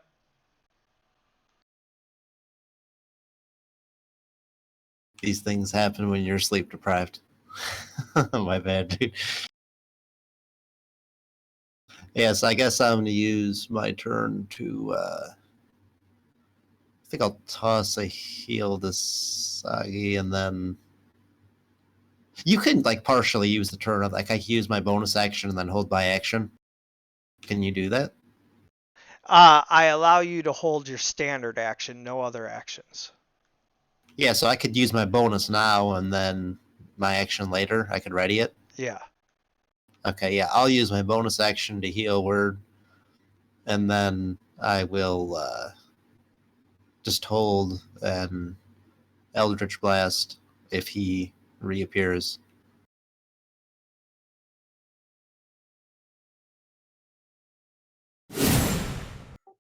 These things happen when you're sleep deprived. My bad, dude. Yes, I guess I'm going to use my turn to. I think I'll toss a heal to Sagi, and then you can like partially use the turn. Like I can use my bonus action and then hold by action. Can you do that? I allow you to hold your standard action, no other actions. Yeah, so I could use my bonus now and then my action later. I could ready it. Yeah. Okay, yeah, I'll use my bonus action to heal word, and then I will just hold an Eldritch Blast if he reappears.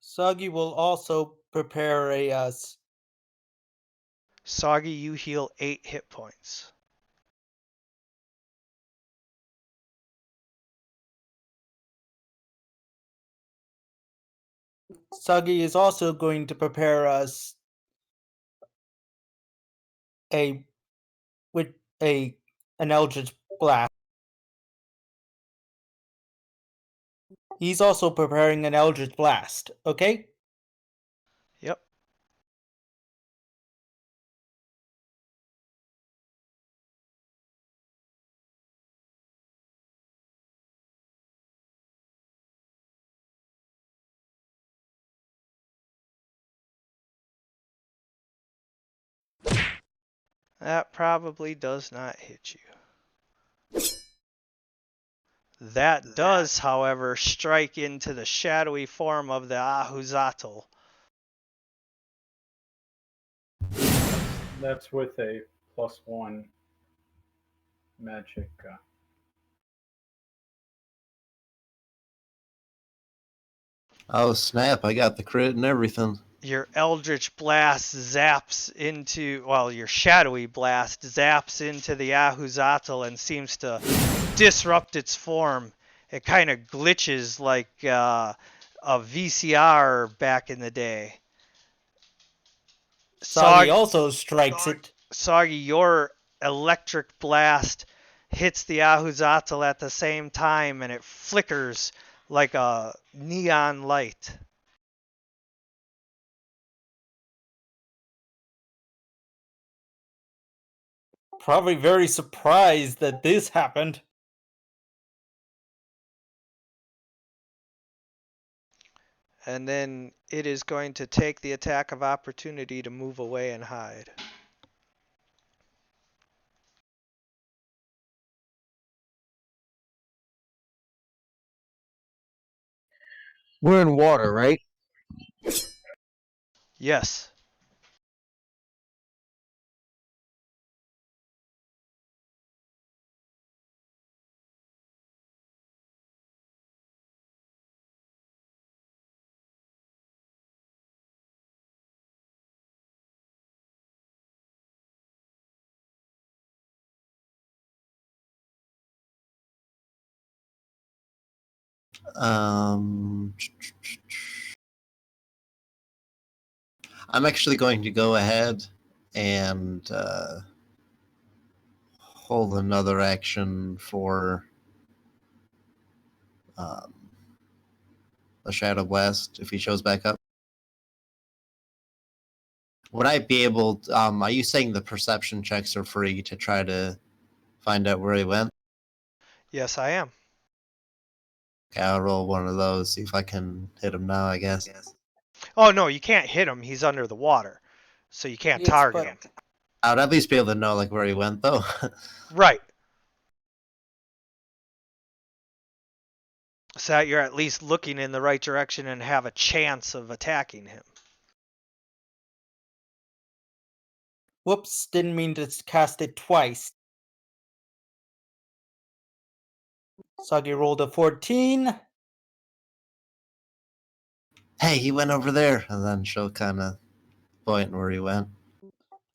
Sagi will also prepare a Soggy, you heal 8 hit points. Sagi is also going to prepare us an Eldritch Blast. He's also preparing an Eldritch Blast, okay? Yep. That probably does not hit you. That does, however, strike into the shadowy form of the Ahuzatl. That's with a +1 magic. Oh snap! I got the crit and everything. Your Eldritch Blast zaps into, well, your Shadowy Blast zaps into the Ahuzatl and seems to disrupt its form. It kind of glitches like a VCR back in the day. Sagi also strikes it. Soggy, your Electric Blast hits the Ahuzatl at the same time and it flickers like a neon light. Probably very surprised that this happened. And then it is going to take the attack of opportunity to move away and hide. We're in water, right? Yes. I'm actually going to go ahead and hold another action for a Shadow Blast if he shows back up. Would I be able to, are you saying the perception checks are free to try to find out where he went? Yes, I am. Okay, I'll roll one of those, see if I can hit him now, I guess. Oh, no, you can't hit him. He's under the water. So you can't Yes, target but- him. I would at least be able to know like where he went though. Right. So that you're at least looking in the right direction and have a chance of attacking him. Whoops, didn't mean to cast it twice. Sagi rolled a 14. Hey, he went over there, and then she'll kind of point where he went.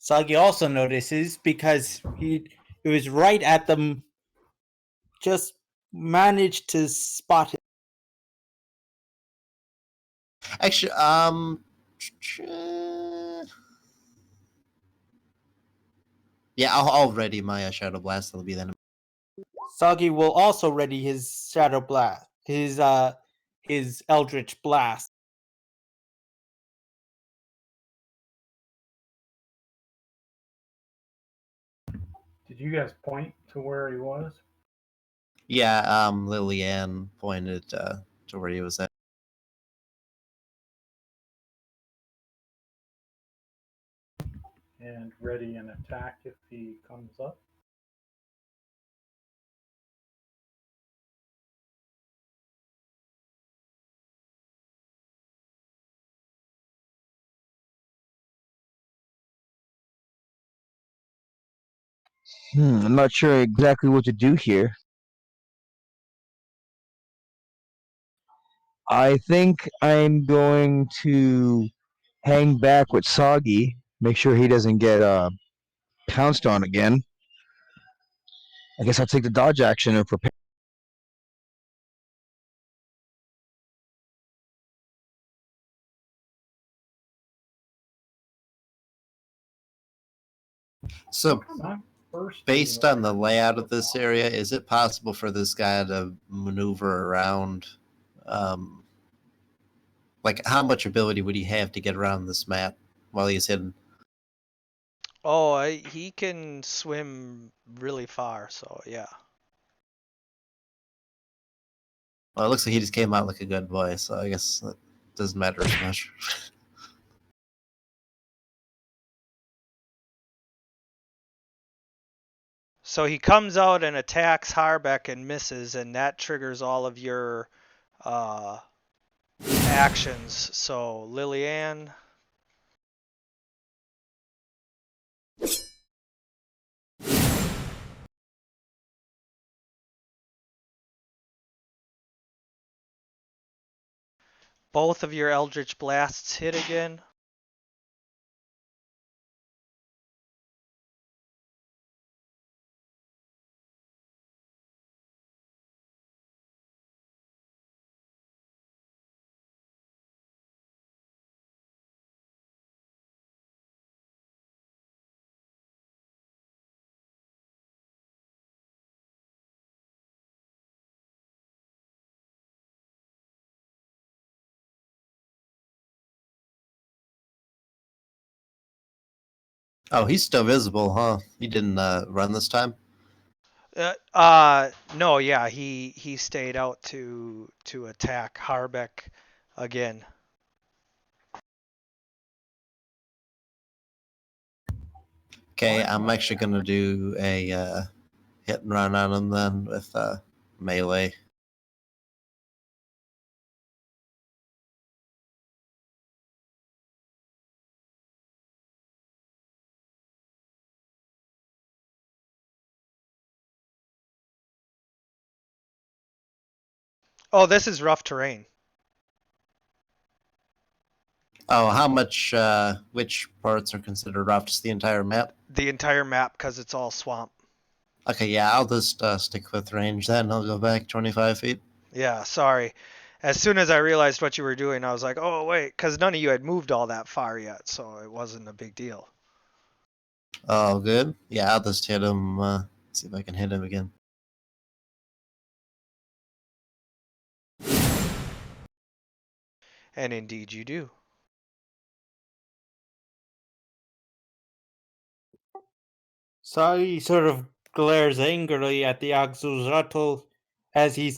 Sagi also notices because he was right at them, just managed to spot it. Actually, yeah, I'll ready my Shadow Blast. It'll be then. Sagi will also ready his Shadow Blast, his Eldritch Blast. Did you guys point to where he was? Yeah, Lillian pointed to where he was at. And ready an attack if he comes up. I'm not sure exactly what to do here. I think I'm going to hang back with Soggy, make sure he doesn't get pounced on again. I guess I'll take the dodge action and prepare. So, I'm first. based on the layout of this area, is it possible for this guy to maneuver around? Like, how much ability would he have to get around this map while he's hidden? Oh, he can swim really far, so yeah. Well, it looks like he just came out like a good boy, so I guess that doesn't matter as much. So he comes out and attacks Harbeck and misses, and that triggers all of your actions. So Lillian. Both of your Eldritch Blasts hit again. Oh, he's still visible, huh? He didn't run this time? No, yeah, he stayed out to attack Harbeck again. Okay, I'm actually going to do a hit and run on him then with melee. Oh, this is rough terrain. Oh, how much, which parts are considered rough? Just the entire map? The entire map, because it's all swamp. Okay, yeah, I'll just stick with range then. I'll go back 25 feet. Yeah, sorry. As soon as I realized what you were doing, I was like, oh, wait, because none of you had moved all that far yet, so it wasn't a big deal. Oh, good. Yeah, I'll just hit him. See if I can hit him again. And indeed you do. Sagi sort of glares angrily at the Axolotl as he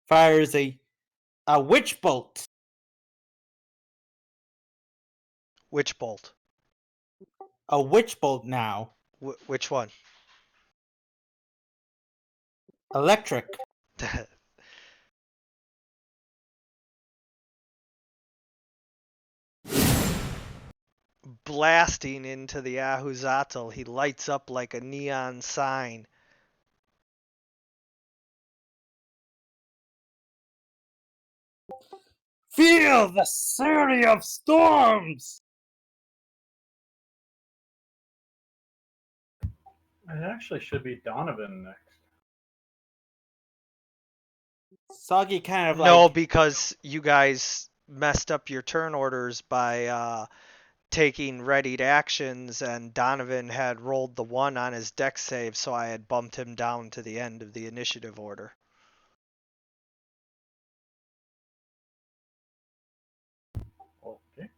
fires a witch bolt. Which bolt? A witch bolt now. Which one? Electric. Blasting into the Ahuzatl, he lights up like a neon sign. Feel the Fury of Storms! It actually should be Donovan next. Soggy kind of No, like because you guys messed up your turn orders by taking readied actions, and Donovan had rolled the 1 on his dex save, so I had bumped him down to the end of the initiative order. Okay.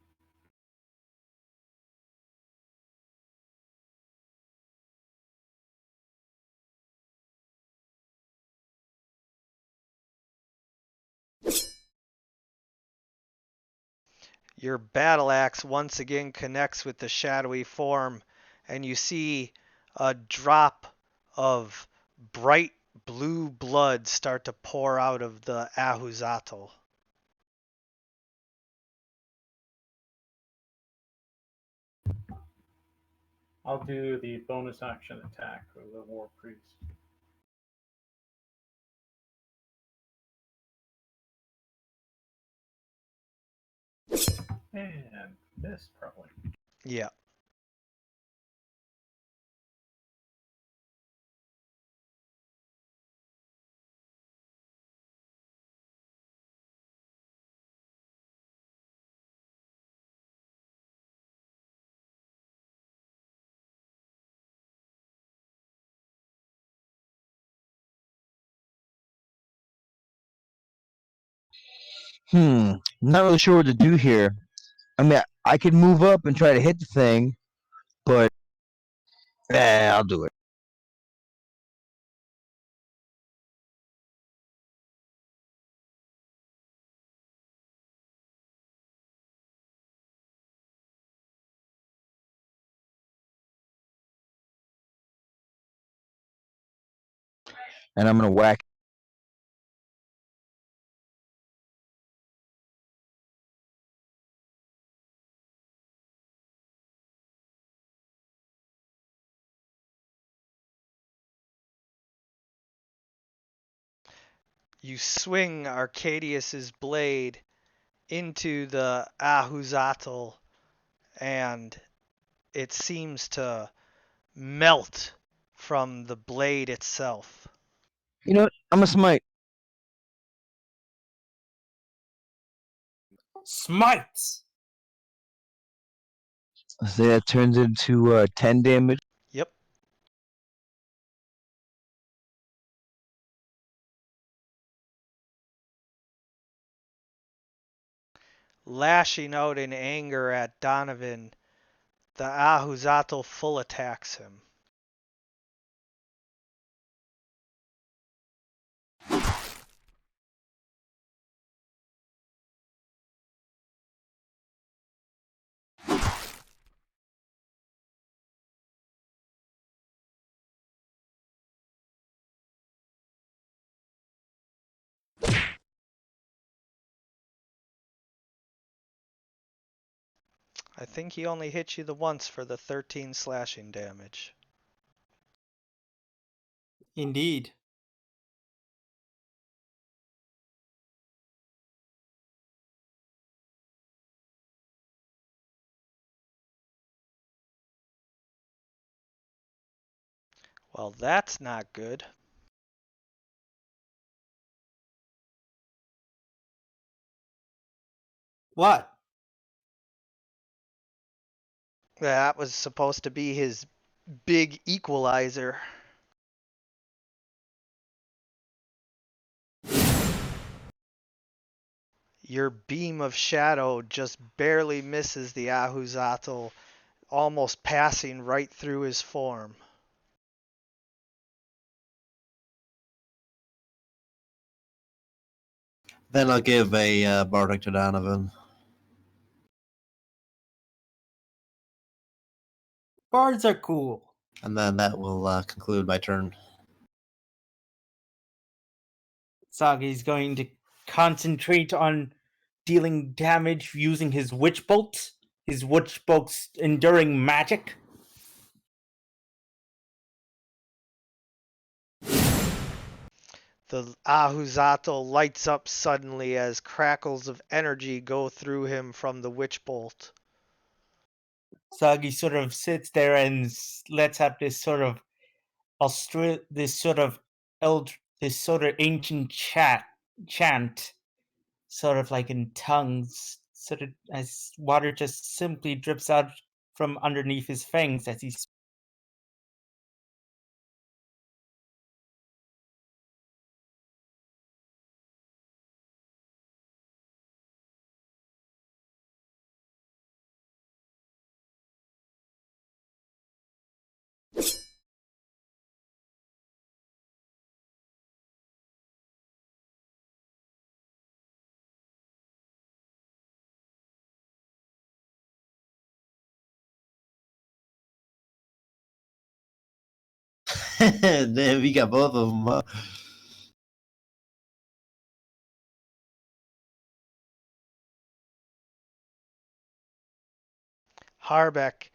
Your battle axe once again connects with the shadowy form, and you see a drop of bright blue blood start to pour out of the Ahuzatl. I'll do the bonus action attack for the War Priest. And this probably. Yeah. Not really sure what to do here. I mean, I could move up and try to hit the thing, but I'll do it. And I'm gonna whack. You swing Arcadius's blade into the Ahuzatl, and it seems to melt from the blade itself. You know what? I'm gonna smite. smites. So that turns into 10 damage. Yep. Lashing out in anger at Donovan, the Ahuzatl full attacks him. I think he only hit you the once for the 13 slashing damage. Indeed. Well, that's not good. What? That was supposed to be his big equalizer. Your beam of shadow just barely misses the Ahuzatl, almost passing right through his form. Then I'll give a bardic to Donovan. Bards are cool. And then that will conclude my turn. Sagi's going to concentrate on dealing damage using his witch bolts. His witch bolts enduring magic. The Ahuzatl lights up suddenly as crackles of energy go through him from the witch bolt. Sagi sort of sits there and lets out this sort of this sort of ancient chant, sort of like in tongues, sort of as water just simply drips out from underneath his fangs as he Damn, we got both of them. Huh? Harbeck,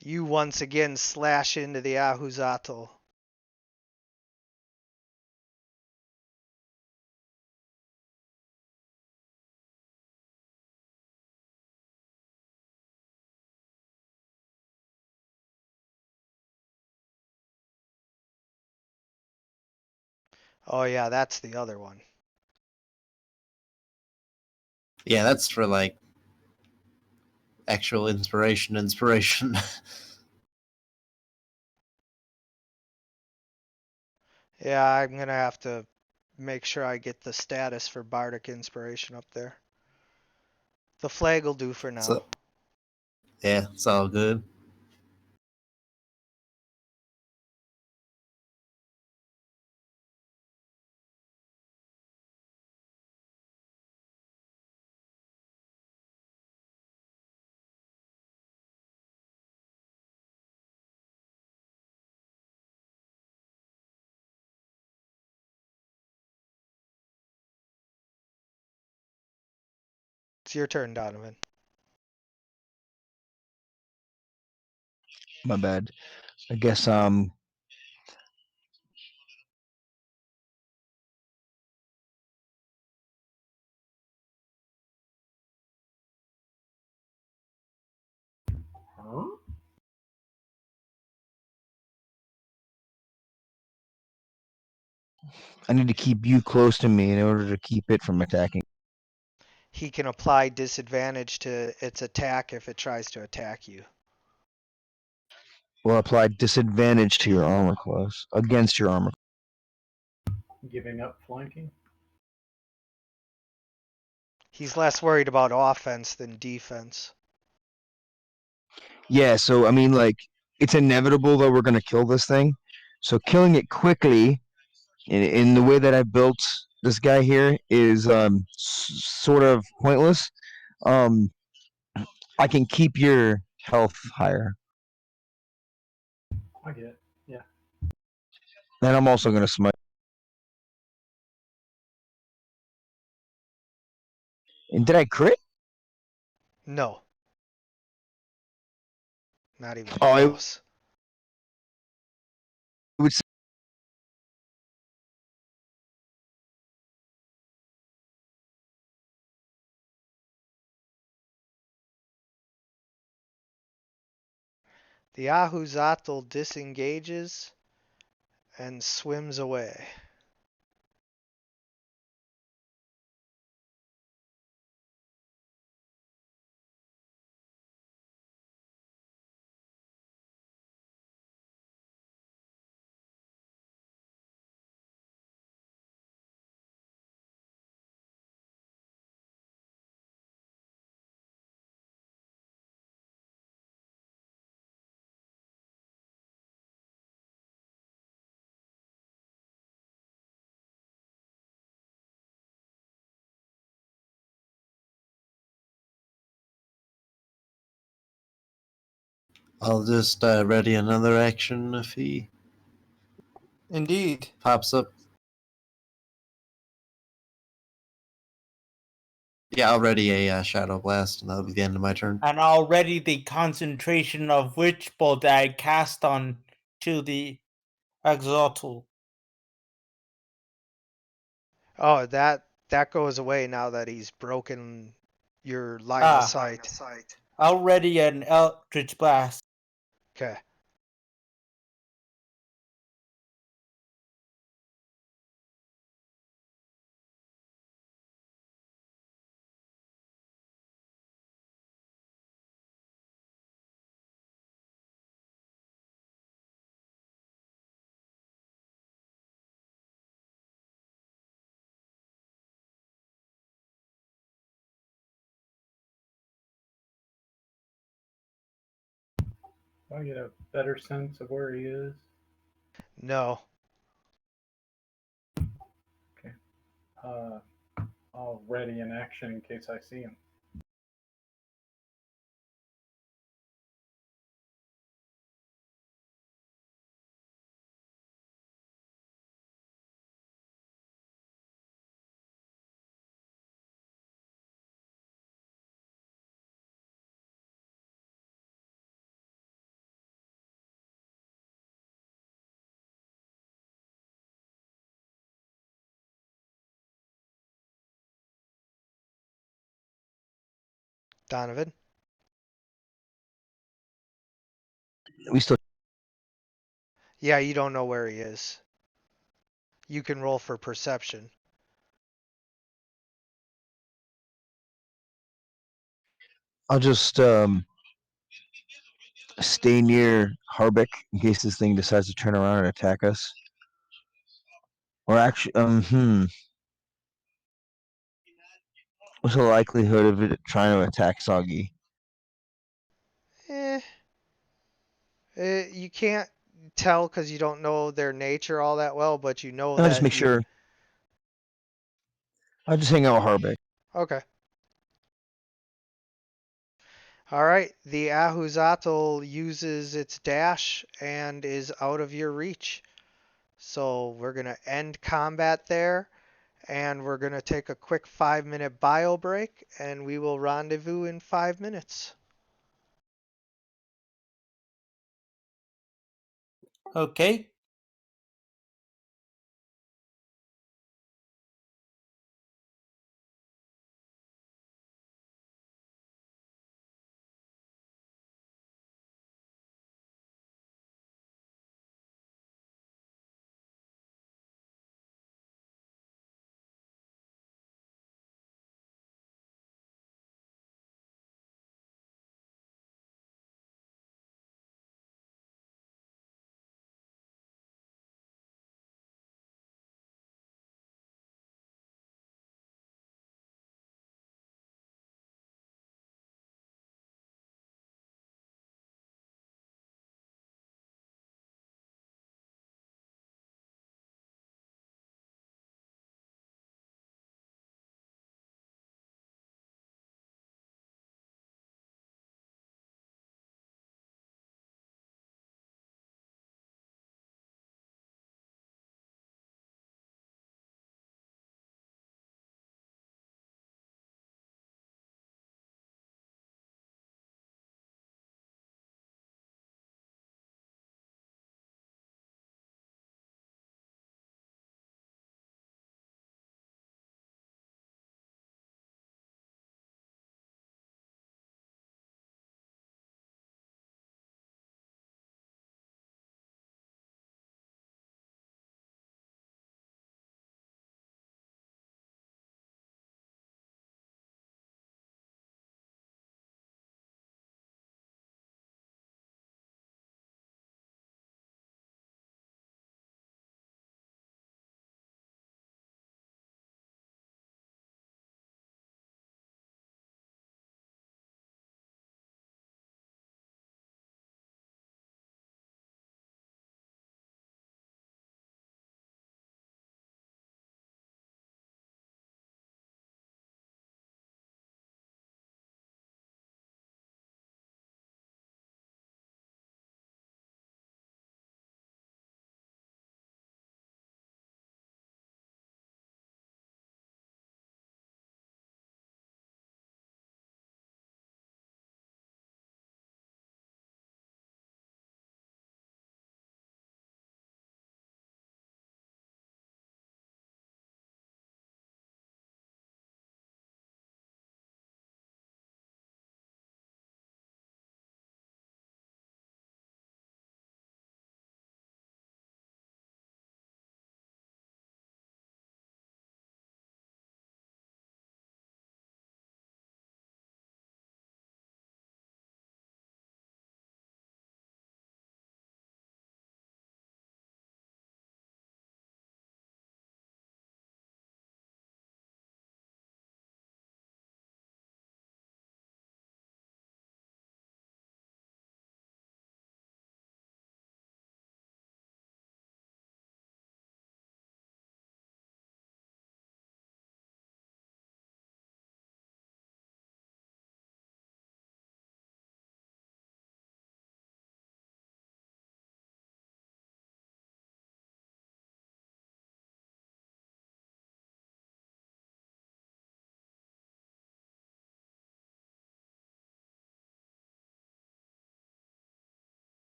you once again slash into the Ahuzatl. Oh yeah, that's the other one. Yeah, that's for like actual inspiration. Yeah, I'm gonna have to make sure I get the status for Bardic Inspiration up there. The flag will do for now. So, yeah, it's all good. It's your turn, Donovan. My bad. I guess Huh? I need to keep you close to me in order to keep it from attacking. He can apply disadvantage to its attack if it tries to attack you. Will apply disadvantage to your armor class against your armor. Giving up flanking? He's less worried about offense than defense. Yeah, so I mean, like, it's inevitable that we're gonna kill this thing. So killing it quickly, in the way that I built this guy here, is sort of pointless. Um, I can keep your health higher, I get it. Yeah. and I'm also gonna smite. And did I crit? No. Not even Oh, close. it would. The Ahuzatl disengages and swims away. I'll just ready another action if he indeed. pops up. Yeah, I'll ready a Shadow Blast, and that'll be the end of my turn. And already the concentration of Witch Bolt that I cast on to the Exotl. Oh, that goes away now that he's broken your line of sight. Already an Eldritch Blast. Okay. Do I get a better sense of where he is? No. Okay. Uh, I'll ready in action in case I see him. Donovan? We still. Yeah, you don't know where he is. You can roll for perception. I'll just stay near Harbeck in case this thing decides to turn around and attack us. Or actually, what's the likelihood of it trying to attack Soggy? Eh, you can't tell because you don't know their nature all that well, but you know I'll just that make sure. I'll just hang out with Harbeck. Okay. All right. The Ahuzatl uses its dash and is out of your reach. So we're going to end combat there, and we're going to take a quick 5-minute bio break, and we will rendezvous in 5 minutes. Okay.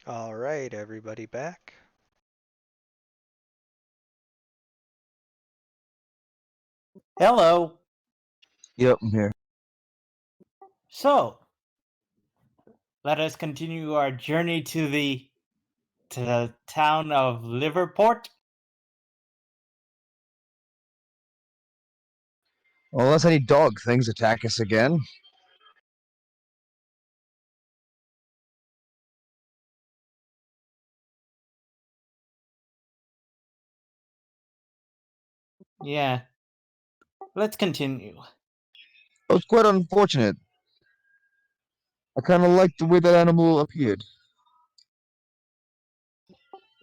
All right, everybody back. Hello. Yep, I'm here. So, let us continue our journey to the town of Liverport. Unless any dog things attack us again. Yeah. Let's continue. It was quite unfortunate. I kind of liked the way that animal appeared.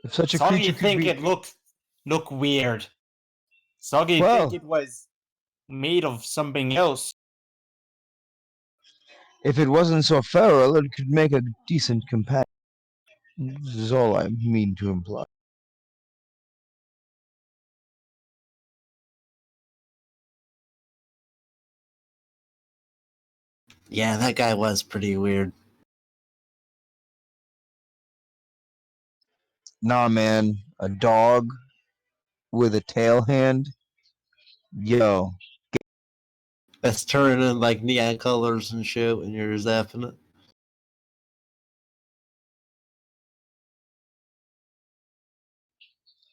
If such a creature Soggy could think be... it look weird. Soggy Well, think it was made of something else. if it wasn't so feral, it could make a decent companion. This is all I mean to imply. Yeah, that guy was pretty weird. Nah, man. A dog with a tail hand? Yo. It's turning in like neon colors and shit when you're zapping it.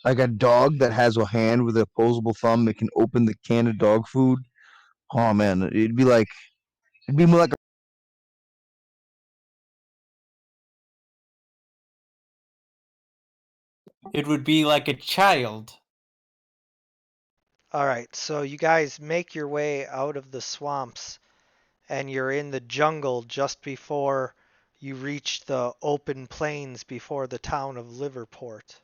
Like a dog that has a hand with a opposable thumb that can open the can of dog food. Oh, man. It'd be more like It would be like a child. All right, so you guys make your way out of the swamps and you're in the jungle just before you reach the open plains before the town of Liverport.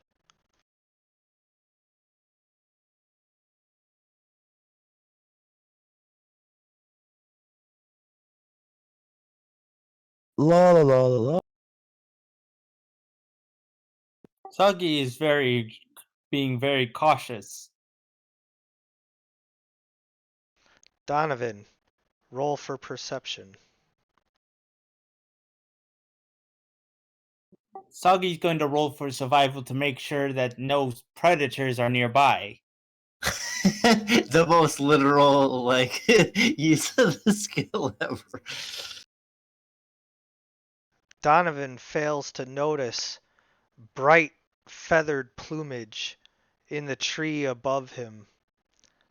la la la la la. Soggy is being very cautious. Donovan, roll for perception. Soggy's going to roll for survival to make sure that no predators are nearby. The most literal like use of the skill ever. Donovan fails to notice bright feathered plumage in the tree above him.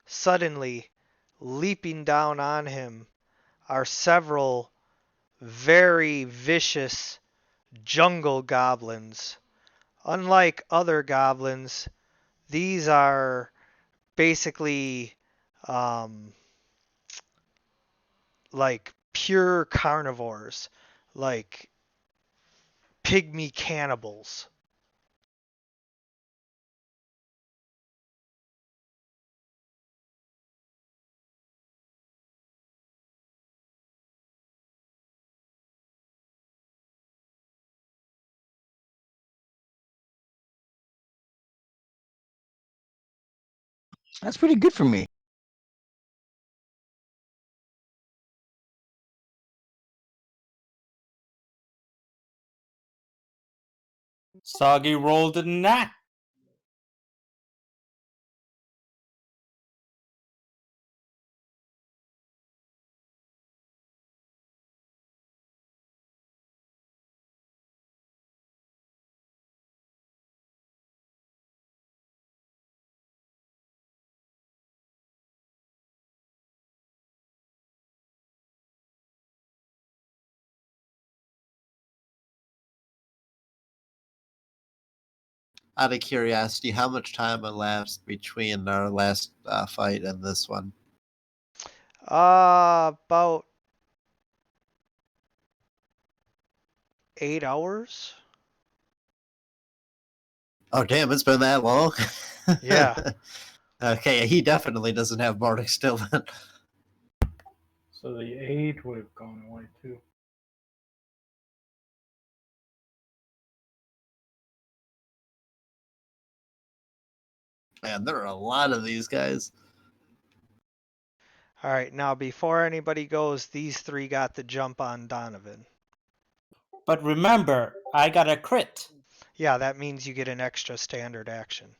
Suddenly, leaping down on him are several very vicious jungle goblins. Unlike other goblins, these are basically like pure carnivores, like pygmy cannibals. That's pretty good for me. Soggy rolled a nat. Out of curiosity, how much time elapsed between our last fight and this one? About 8 hours. Oh damn, it's been that long. Yeah. Okay, he definitely doesn't have Bardic still then. So the age would have gone away too. Man, there are a lot of these guys. All right, now before anybody goes, these three got the jump on Donovan. But remember, I got a crit. Yeah, that means you get an extra standard action.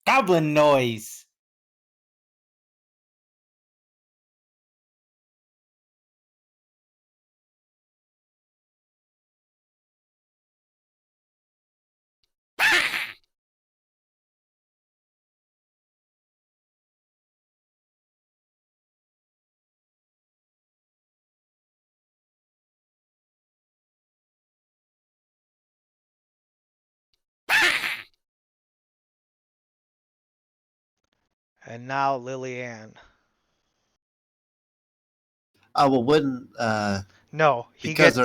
Goblin noise. And now Lillian. Well, wouldn't No, he Because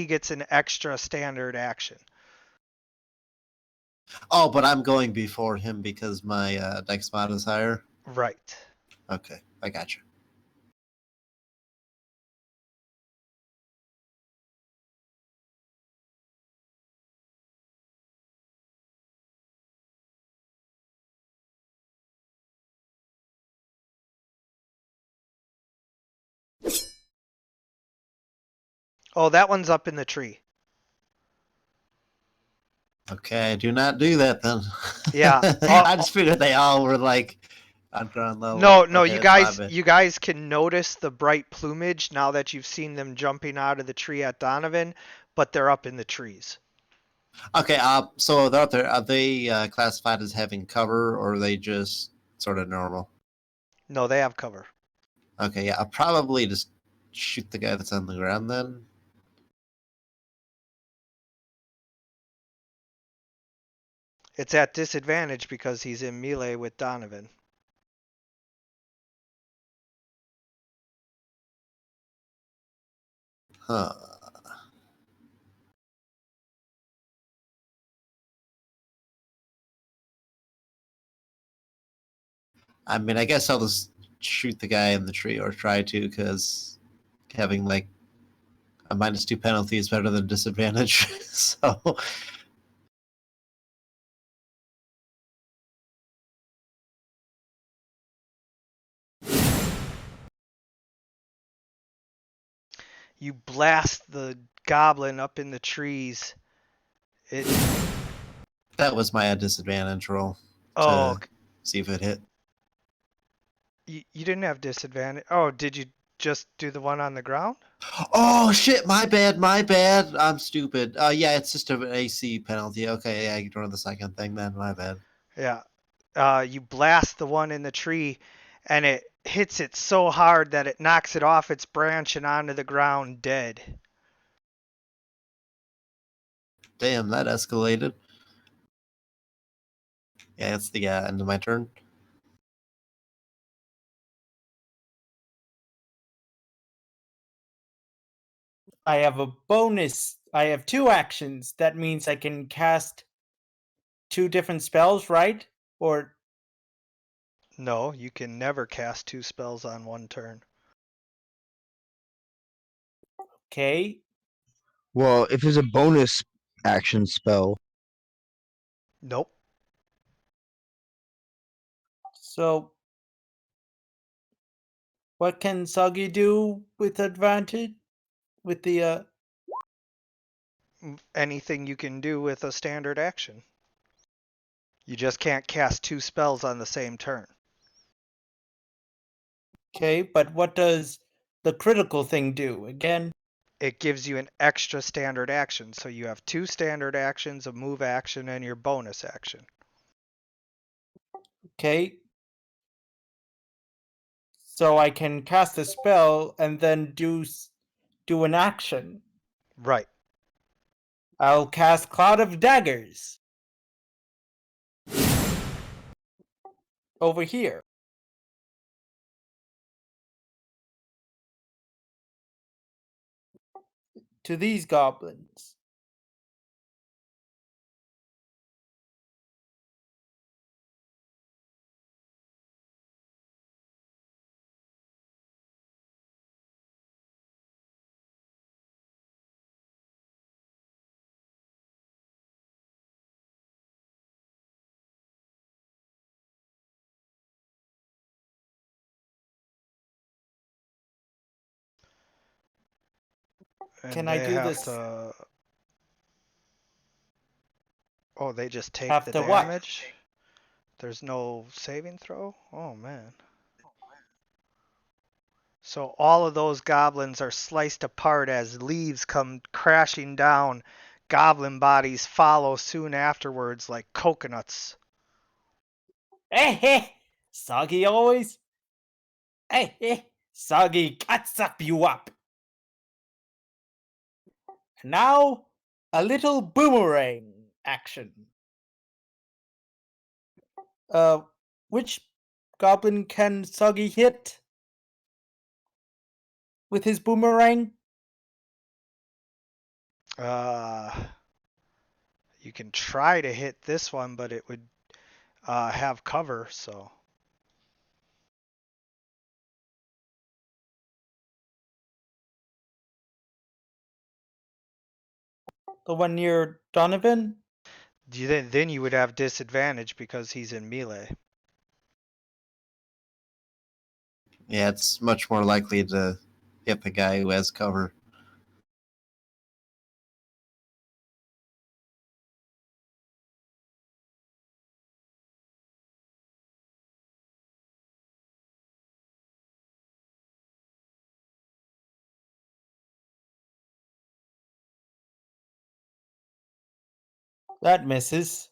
gets an extra standard action. but I'm going before him because my dex mod is higher. Right. Okay, I got you. Oh, that one's up in the tree. Okay, do not do that then. Yeah. I just figured they all were like on ground level. No, Okay, you that's my guys bad. you guys can notice the bright plumage now that you've seen them jumping out of the tree at Donovan, but they're up in the trees. Okay, so they're out there. Are they classified as having cover, or are they just sort of normal? No, they have cover. Okay, yeah, I'll probably just shoot the guy that's on the ground then. It's at disadvantage because he's in melee with Donovan. Huh. I mean, I guess I'll just shoot the guy in the tree, or try to, because having like a -2 penalty is better than disadvantage. So, You blast the goblin up in the trees. It that was my disadvantage roll oh, to see if it hit. you didn't have disadvantage. Oh, did you just do the one on the ground? Oh shit! My bad. My bad. I'm stupid. Yeah, it's just an AC penalty. Okay, yeah, I ignore the second thing then. My bad. Yeah. You blast the one in the tree, and it hits it so hard that it knocks it off its branch and onto the ground dead. Damn, that escalated. Yeah, it's the end of my turn. I have a bonus. I have 2 actions. That means I can cast 2 different spells, right? Or No, you can never cast 2 spells on one turn. okay. Well, if it's a bonus action spell, Nope. So what can Soggy do with advantage? With the Anything you can do with a standard action. You just can't cast 2 spells on the same turn. okay, but what does the critical thing do? Again, It gives you an extra standard action. So you have 2 standard actions, a move action, and your bonus action. okay. So I can cast a spell and then do an action. Right. I'll cast Cloud of Daggers over here. To these goblins. And Can I they do have this? to. Oh, they just take Have the to what? damage? There's no saving throw? Oh, man. So all of those goblins are sliced apart as leaves come crashing down. Goblin bodies follow soon afterwards like coconuts. Eh, Soggy always. Soggy cuts up you up. Now, a little boomerang action. Which goblin can Soggy hit with his boomerang? You can try to hit this one, but it would have cover, so. The one near Donovan? Then you would have disadvantage because he's in melee. Yeah, it's much more likely to hit the guy who has cover. That misses.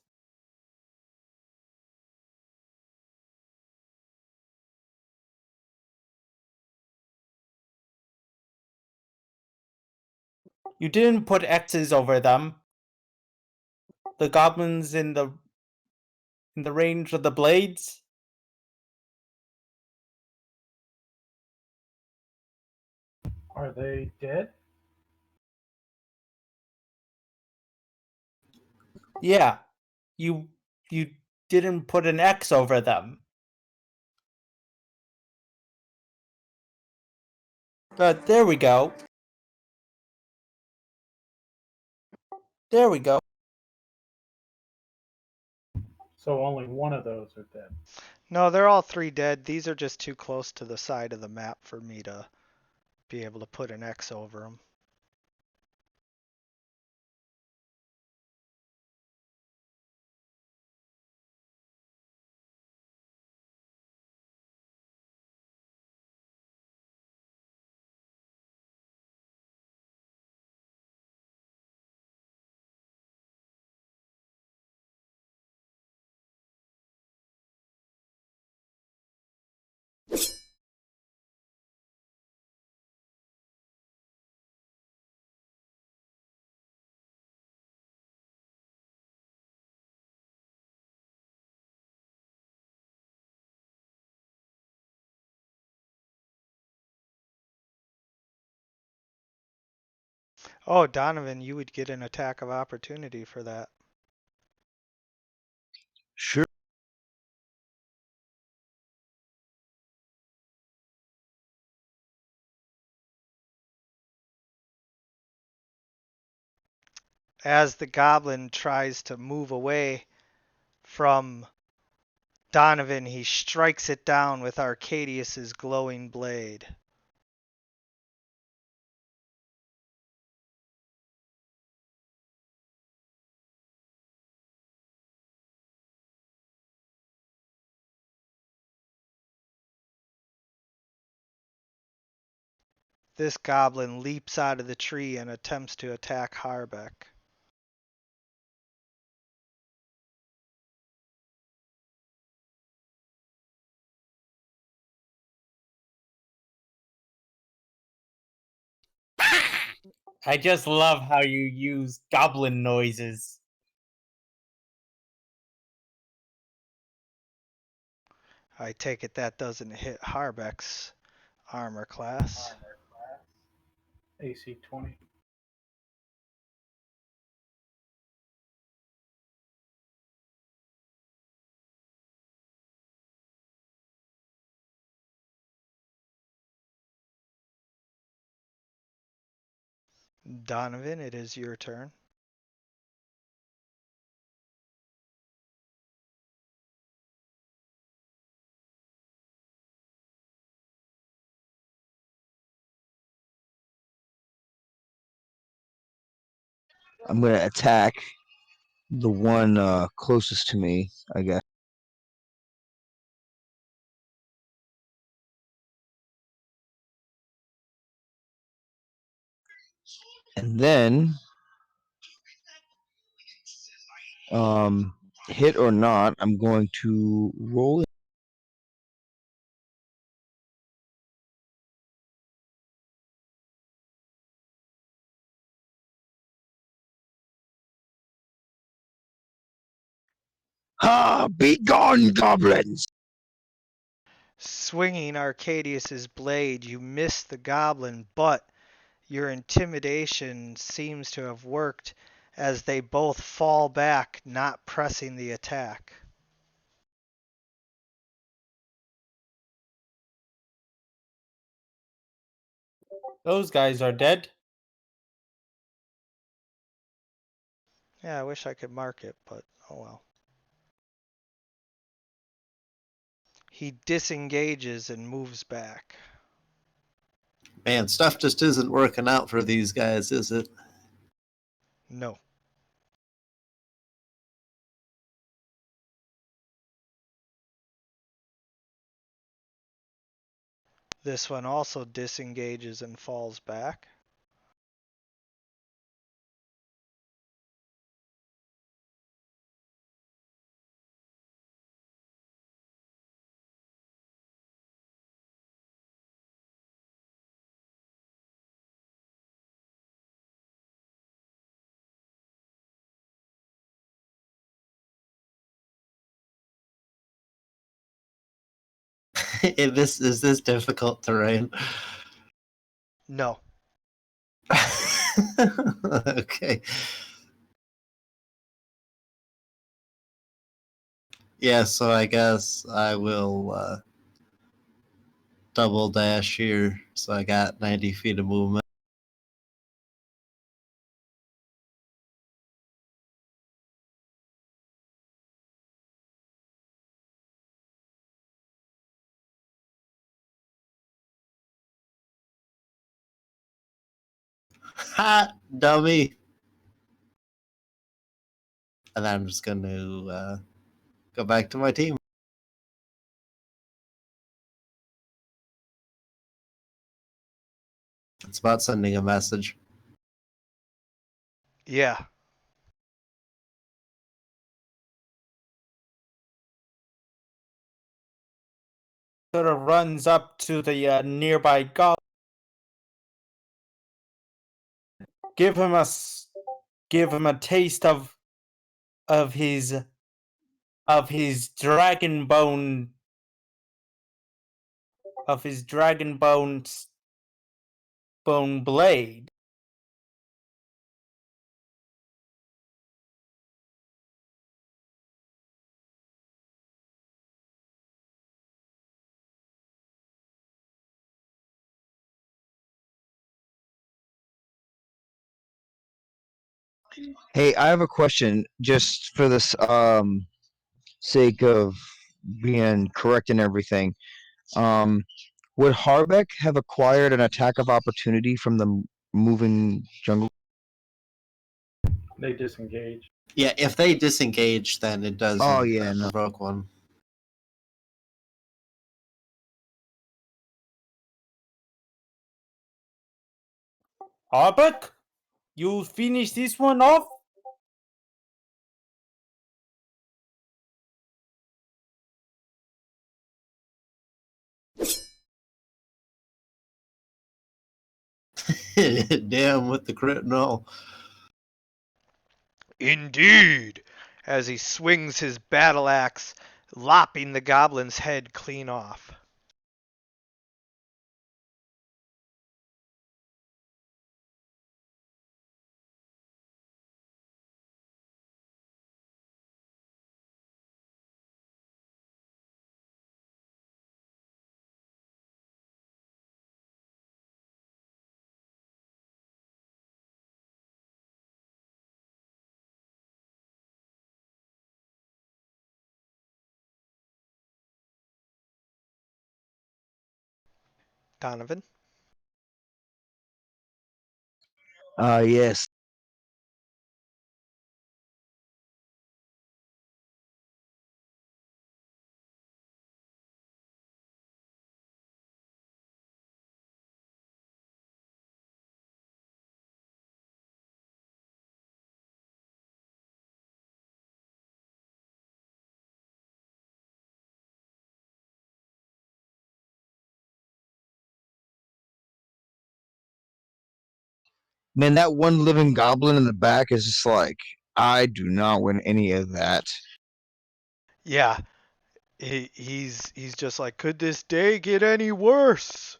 You didn't put X's over them. The goblins in the range of the blades. Are they dead? Yeah. You didn't put an X over them. But there we go. There we go. So only one of those are dead. No, they're all three dead. These are just too close to the side of the map for me to be able to put an X over them. Oh, Donovan, you would get an attack of opportunity for that. Sure. As the goblin tries to move away from Donovan, he strikes it down with Arcadius's glowing blade. This goblin leaps out of the tree and attempts to attack Harbeck. I just love how you use goblin noises. I take it that doesn't hit Harbeck's armor class. AC 20. Donovan, it is your turn. I'm gonna attack the one closest to me, I guess. And then, hit or not, I'm going to roll it. Ah, be gone, goblins! Swinging Arcadius's blade, you miss the goblin, but your intimidation seems to have worked as they both fall back, not pressing the attack. Those guys are dead. Yeah, I wish I could mark it, but oh well. He disengages and moves back. Man, stuff just isn't working out for these guys, is it? No. This one also disengages and falls back. Is this difficult terrain? No. Okay. Yeah, so I guess I will double dash here. So I got 90 feet of movement. Ha! Dummy! And I'm just going to go back to my team. It's about sending a message. Yeah. Sort of runs up to the nearby goblin. Give him a taste of his dragon bone bone blade. Hey, I have a question just for this sake of being correct and everything. Um, would Harbeck have acquired an attack of opportunity from the moving jungle? They disengage. Yeah, if they disengage, then it does Oh yeah, no. provoke one. Harbeck, you finish this one off. Damn, with the crit and all. Indeed. As he swings his battle axe, lopping the goblin's head clean off. Donovan. Yes. Man, that one living goblin in the back is just like, I do not want any of that. Yeah, he's just like, could this day get any worse?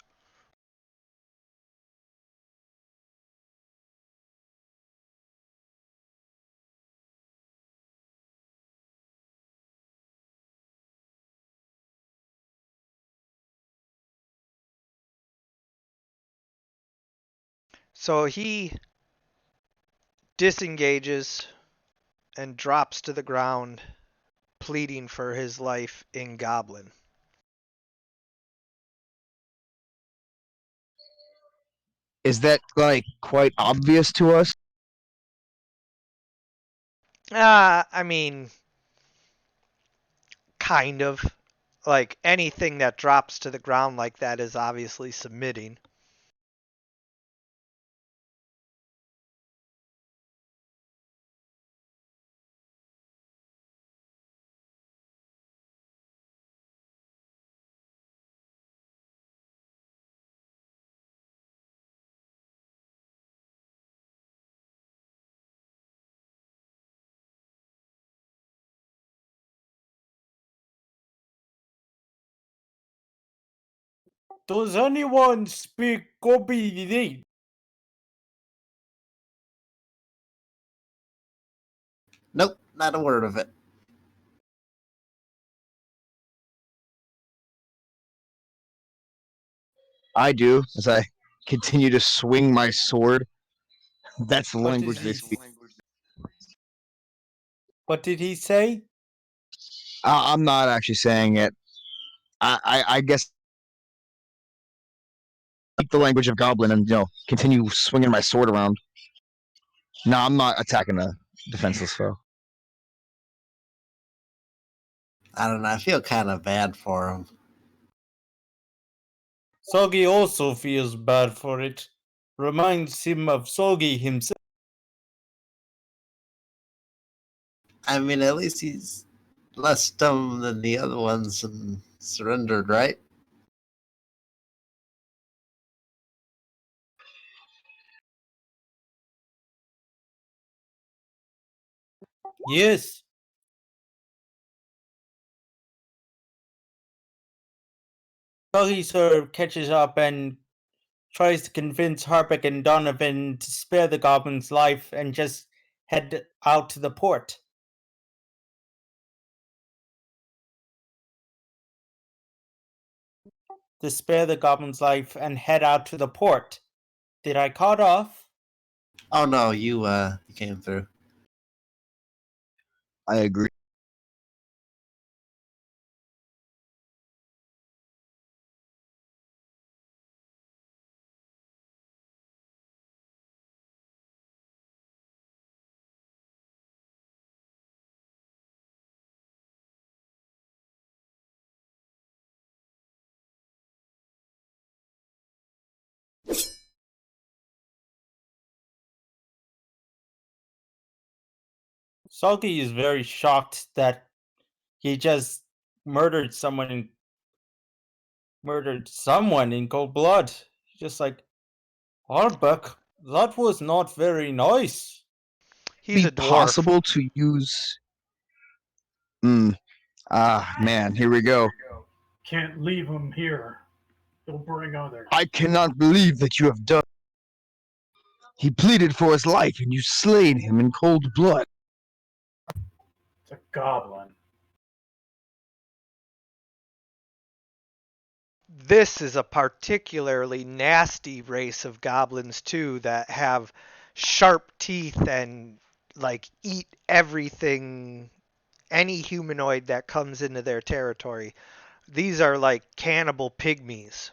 So he disengages and drops to the ground, pleading for his life in Goblin. Is that like quite obvious to us? I mean, kind of. Like anything that drops to the ground like that is obviously submitting. Does anyone speak Gobi? Nope, not a word of it. I do, as I continue to swing my sword. That's the What language is they he- speak. What did he say? I'm not actually saying it. I guess speak the language of goblin and continue swinging my sword around. No, I'm not attacking a defenseless foe. I don't know. I feel kind of bad for him. Soggy also feels bad for it. Reminds him of Soggy himself. I mean, at least he's less dumb than the other ones and surrendered, right? Yes. Soggy sir catches up and tries to convince Harbeck and Donovan to spare the goblin's life and just head out to the port. To spare the goblin's life and head out to the port. Did I cut off? Oh no, you came through. I agree. Soggy is very shocked that he just murdered someone in cold blood. Just like, Harbeck, that was not very nice. He's Be a dwarf. possible to use. Man, here we go. Can't leave him here. He'll bring others. I cannot believe that you have done. He pleaded for his life, and you slain him in cold blood. It's a goblin. This is a particularly nasty race of goblins too that have sharp teeth and like eat everything, any humanoid that comes into their territory. These are like cannibal pygmies.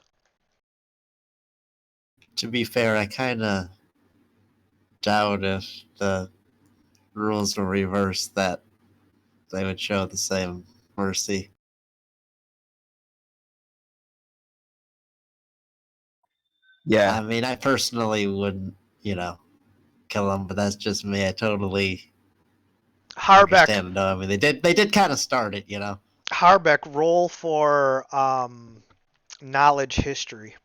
To be fair, I kind of doubt if the rules were reversed that they would show the same mercy. Yeah, I mean, I personally wouldn't, kill them, but that's just me. I totally Harbeck, understand it. No, I mean, they did kind of start it, Harbeck, roll for knowledge history.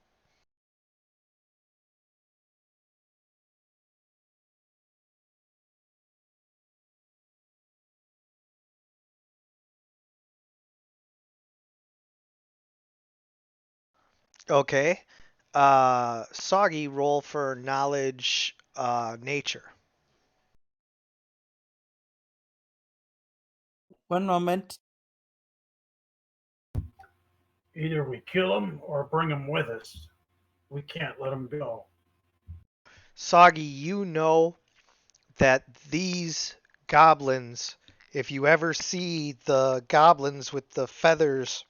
Okay. Soggy, roll for knowledge, nature. One moment. Either we kill him or bring him with us. We can't let him go. Soggy, you know that these goblins, if you ever see the goblins with the feathers,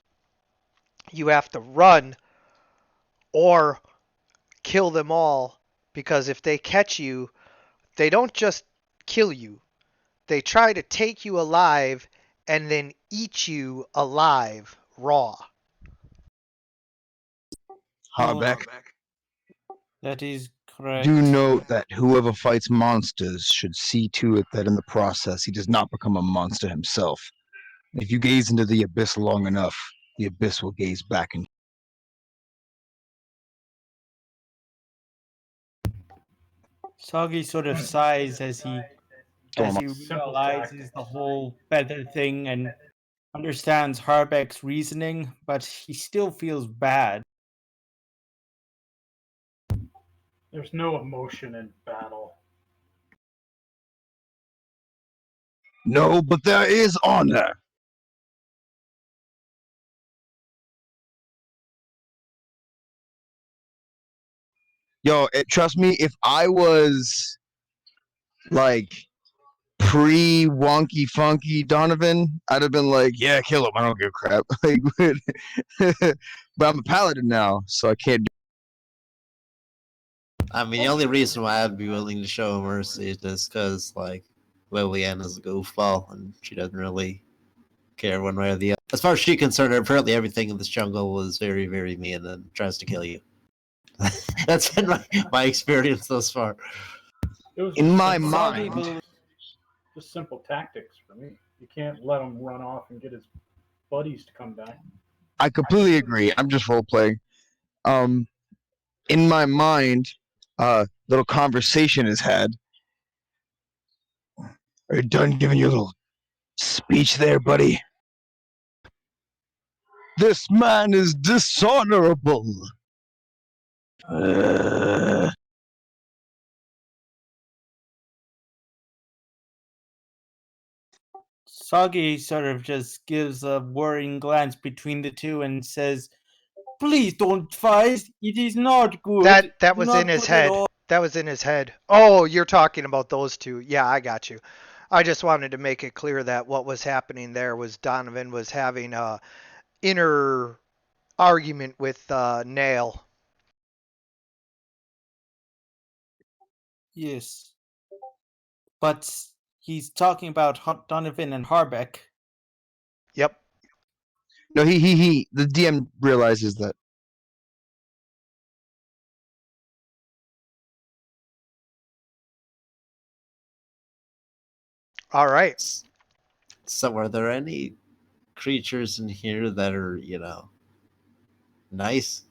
you have to run or kill them all, because if they catch you, they don't just kill you. They try to take you alive and then eat you alive, raw. Harbeck, That is correct. do note that whoever fights monsters should see to it that in the process he does not become a monster himself. If you gaze into the abyss long enough, the abyss will gaze back into Soggy sort of sighs as he Simple realizes tactics. the whole feather thing and understands Harbeck's reasoning, but he still feels bad. There's no emotion in battle. No, but there is honor. Yo, trust me, if I was like pre wonky funky Donovan, I'd have been like, yeah, kill him. I don't give a crap. Like, but I'm a paladin now, so I can't. I mean, the only reason why I'd be willing to show mercy is just because, like, Liliana's a goofball and she doesn't really care one way or the other. As far as she's concerned, apparently everything in this jungle is very, very mean and tries to kill you. That's been my experience thus far. It was In just my simple mind- tactics. Just simple tactics for me. You can't let him run off and get his buddies to come back. I completely agree. I'm just role playing. In my mind, little conversation is had. Are you done giving your little speech there, buddy? This man is dishonorable. Soggy sort of just gives a worrying glance between the two and says, "Please don't fight. It is not good. That Do was not in his put it head. all-" That was in his head. Oh, you're talking about those two. Yeah, I got you. I just wanted to make it clear that what was happening there was Donovan was having a inner argument with Nail. Yes, but he's talking about Donovan and Harbeck. Yep. No, he. The DM realizes that. All right. So, are there any creatures in here that are, nice?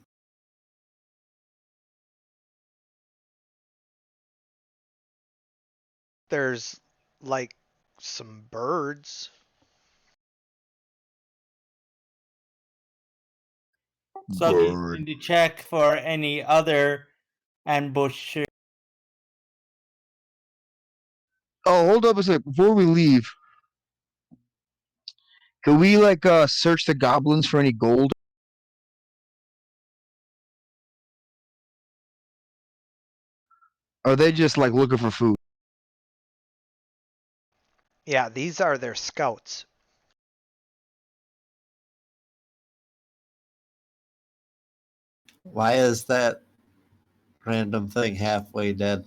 There's like some birds. Soggy's Bird. going to check for any other ambush. Oh, hold up a sec. Before we leave, can we search the goblins for any gold? Or are they just like looking for food? Yeah, these are their scouts. Why is that random thing halfway dead?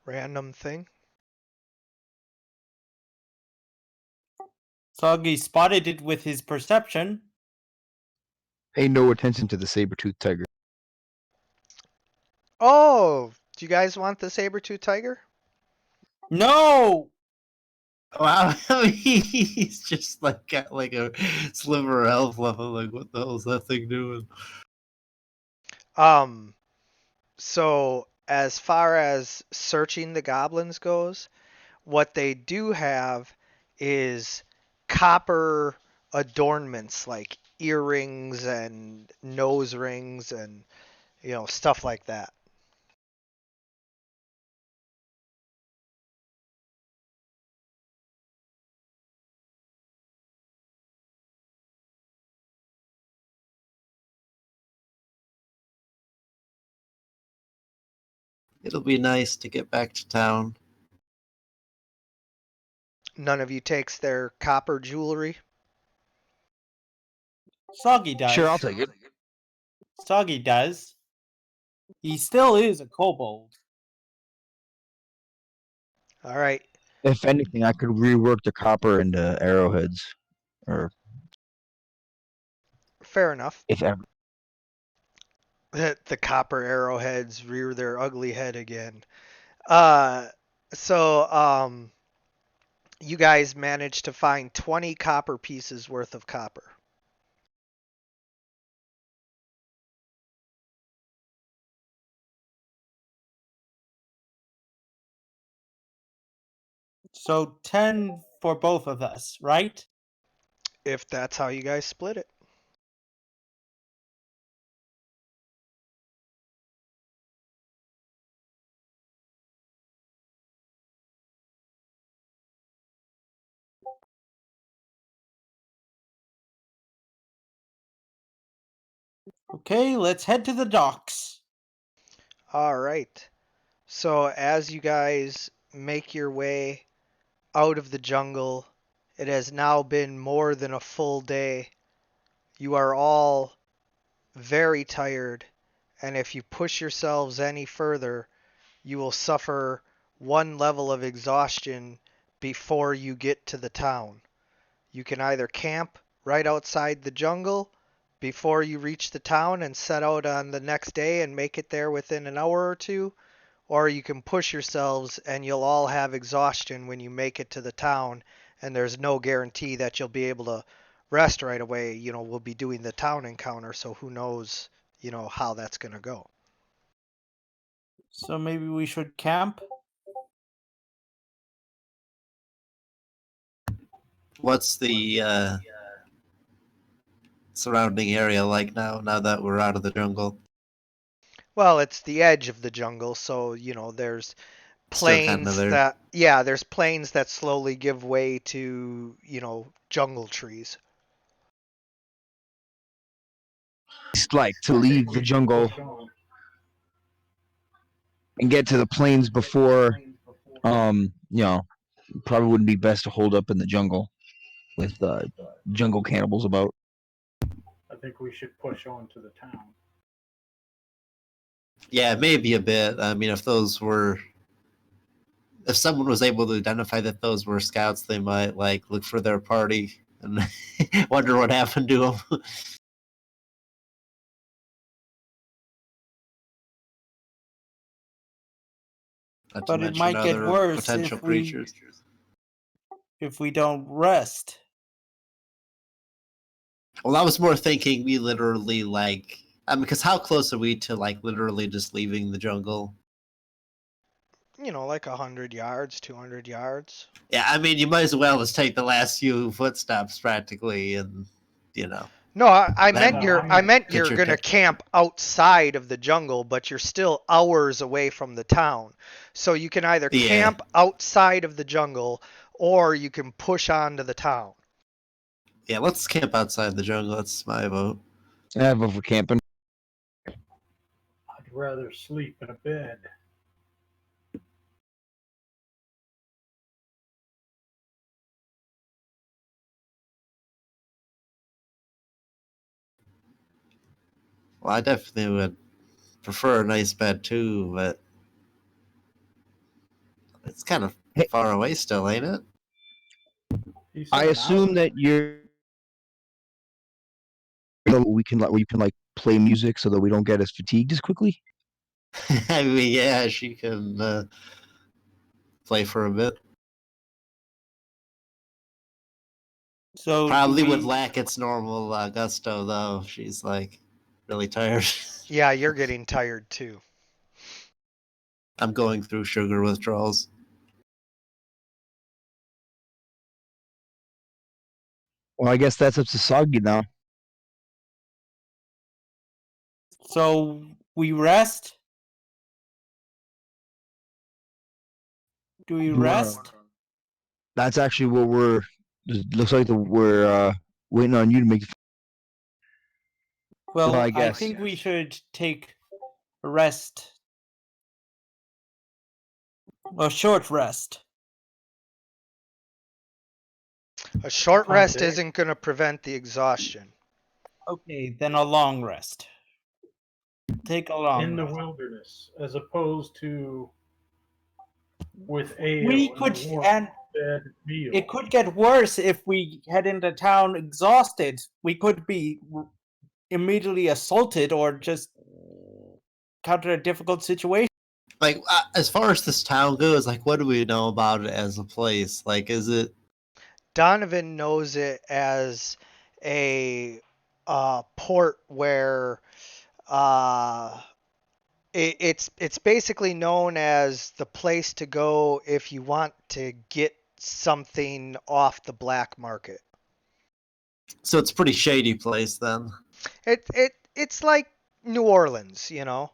Random thing. Soggy spotted it with his perception. Pay no attention to the saber-toothed tiger. Oh, do you guys want the saber-tooth tiger? No! Wow, he's just like got like a sliver of health left. I'm like, what the hell is that thing doing? So as far as searching the goblins goes, what they do have is copper adornments like earrings and nose rings and stuff like that. It'll be nice to get back to town. None of you takes their copper jewelry. Soggy does. Sure, I'll take it. Soggy does. He still is a kobold. All right. If anything, I could rework the copper into arrowheads, or Fair enough. if ever. The copper arrowheads rear their ugly head again. So you guys managed to find 20 copper pieces worth of copper. So 10 for both of us, right? If that's how you guys split it. Okay, let's head to the docks. All right. So as you guys make your way out of the jungle, it has now been more than a full day. You are all very tired, and if you push yourselves any further, you will suffer one level of exhaustion before you get to the town. You can either camp right outside the jungle before you reach the town and set out on the next day and make it there within an hour or two, or you can push yourselves and you'll all have exhaustion when you make it to the town, and there's no guarantee that you'll be able to rest right away. We'll be doing the town encounter, so who knows, how that's going to go. So maybe we should camp? What's the surrounding area like now that we're out of the jungle? Well, it's the edge of the jungle, so there's Still kinda plains there. there's plains that slowly give way to jungle trees. It's like to I think leave we the should jungle push on. and get to the plains before, probably wouldn't be best to hold up in the jungle with jungle cannibals about. I think we should push on to the town. Yeah, maybe a bit. I mean, if someone was able to identify that those were scouts, they might look for their party and wonder what happened to them. Not to But it mention might get other worse potential creatures. if we don't rest. Well, I was more thinking we literally because how close are we to literally just leaving the jungle? Like 100 yards, 200 yards. Yeah, I mean, you might as well just take the last few footsteps practically, and No, I That- meant No, get you're your gonna ca- camp outside of the jungle, but you're still hours away from the town. So you can either Yeah. camp outside of the jungle or you can push on to the town. Yeah, let's camp outside the jungle. That's my vote. I have over camping. I'd rather sleep in a bed. Well, I definitely would prefer a nice bed too, but it's kind of Hey. far away still, ain't it? He said I an assume hour. that we can where you can play music so that we don't get as fatigued as quickly. I mean, yeah, she can play for a bit. So Probably do would we- lack its normal gusto though. She's really tired. Yeah, you're getting tired too. I'm going through sugar withdrawals. Well, I guess that's up to Soggy now. So we rest. Do we You wanna- rest? That's actually what we're. It looks like we're waiting on you to make. Well, I I guess. think we should take a rest. A short rest. A short Fine, rest Dick. isn't going to prevent the exhaustion. Okay, then a long rest. Take a long In the rest. wilderness, as opposed to with ale We and could, a warm and bed meal. it could get worse if we head into town exhausted. We could be immediately assaulted or just counter a difficult situation. Like, as far as this town goes, like, what do we know about it as a place? Like, is it? Donovan knows it as a port where it's basically known as the place to go if you want to get something off the black market. So it's a pretty shady place then. It's like New Orleans, you know.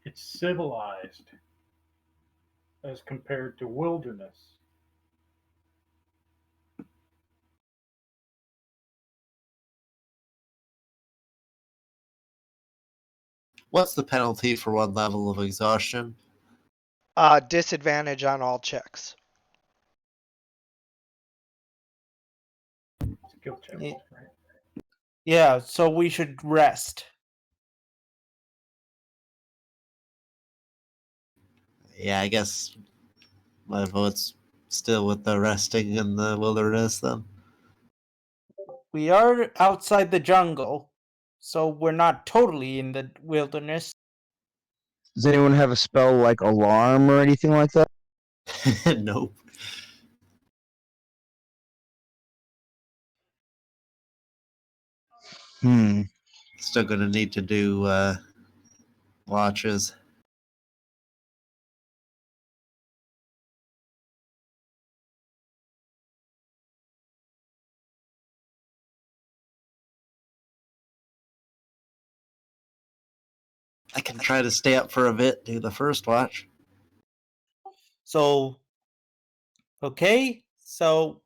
It's civilized as compared to wilderness. What's the penalty for one level of exhaustion? Disadvantage on all checks. Skill check, Yeah. right? Yeah, so we should rest. Yeah, I guess my vote's still with the resting in the wilderness then. We are outside the jungle, so we're not totally in the wilderness. Does anyone have a spell like alarm or anything like that? Nope. Hmm. Still gonna need to do watches. I can try to stay up for a bit, do the first watch. So, okay, so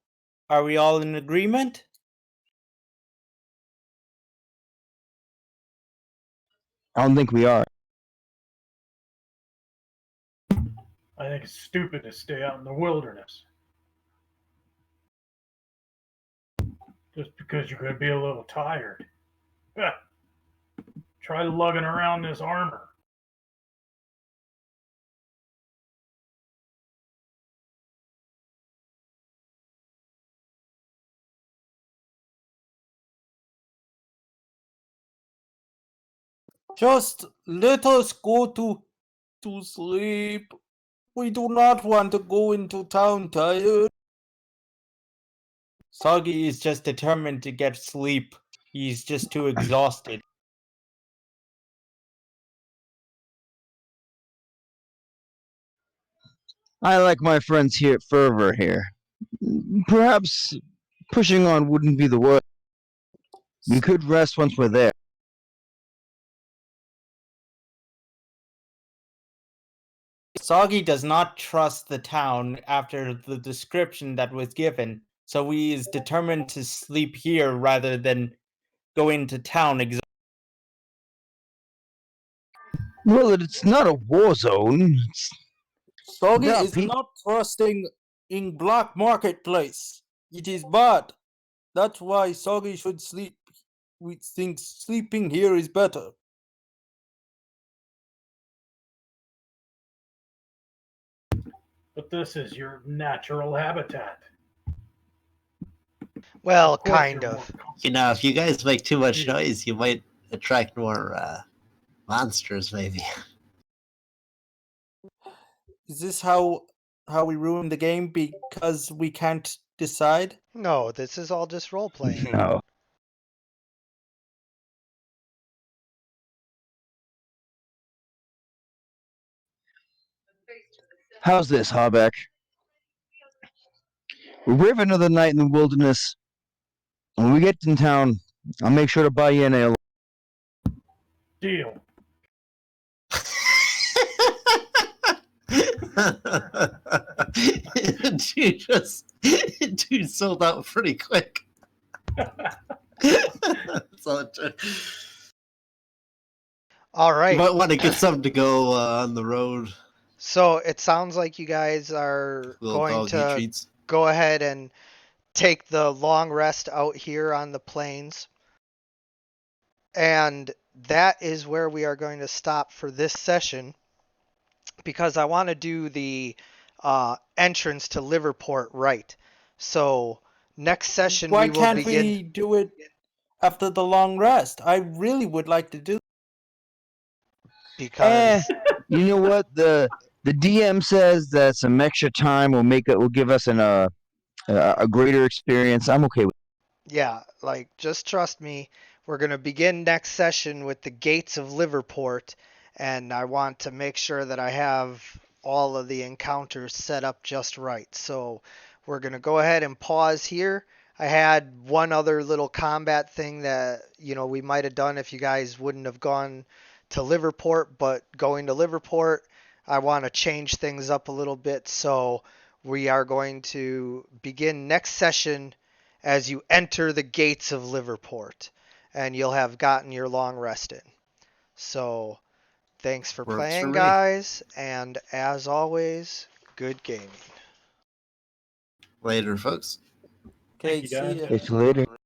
are we all in agreement? I don't think we are. I think it's stupid to stay out in the wilderness. Just because you're going to be a little tired. Try lugging around this armor. Just let us go to sleep. We do not want to go into town tired. Soggy is just determined to get sleep. He's just too exhausted. I like my friends here at Fervor here. Perhaps pushing on wouldn't be the worst. We could rest once we're there. Soggy does not trust the town after the description that was given, so he is determined to sleep here rather than go into town Well, it's not a war zone. Soggy Yeah, is Pete. not trusting in black marketplace. It is bad. That's why Soggy should sleep. We think sleeping here is better. But this is your natural habitat. Well, Of course kind you're of. more comfortable. You know, if you guys make too much Yeah. noise, you might attract more monsters, maybe. Is this how we ruin the game because we can't decide? No, this is all just role playing. No. How's this, Harbeck? We'll brave another night in the wilderness. When we get in town, I'll make sure to buy you an ale. Deal. Dude sold out pretty quick. That's all it took. All You right. might want to get something to go on the road. So it sounds like you guys are Little going doggy to treats. go ahead and take the long rest out here on the plains. And that is where we are going to stop for this session because I want to do the entrance to Liverport right. So next session Why we will can't begin we do it after the long rest? I really would like to do. because You know what? The DM says that some extra time will give us a greater experience. I'm okay with yeah, like just trust me. We're going to begin next session with the gates of Liverport, and I want to make sure that I have all of the encounters set up just right. So we're going to go ahead and pause here. I had one other little combat thing that, we might have done if you guys wouldn't have gone to Liverport, but going to Liverport, I want to change things up a little bit. So we are going to begin next session as you enter the gates of Liverport, and you'll have gotten your long rest in. So, thanks for Works playing, for me. guys, and as always, good gaming. Later, folks. Okay, you, see guys. ya. it. Catch you later.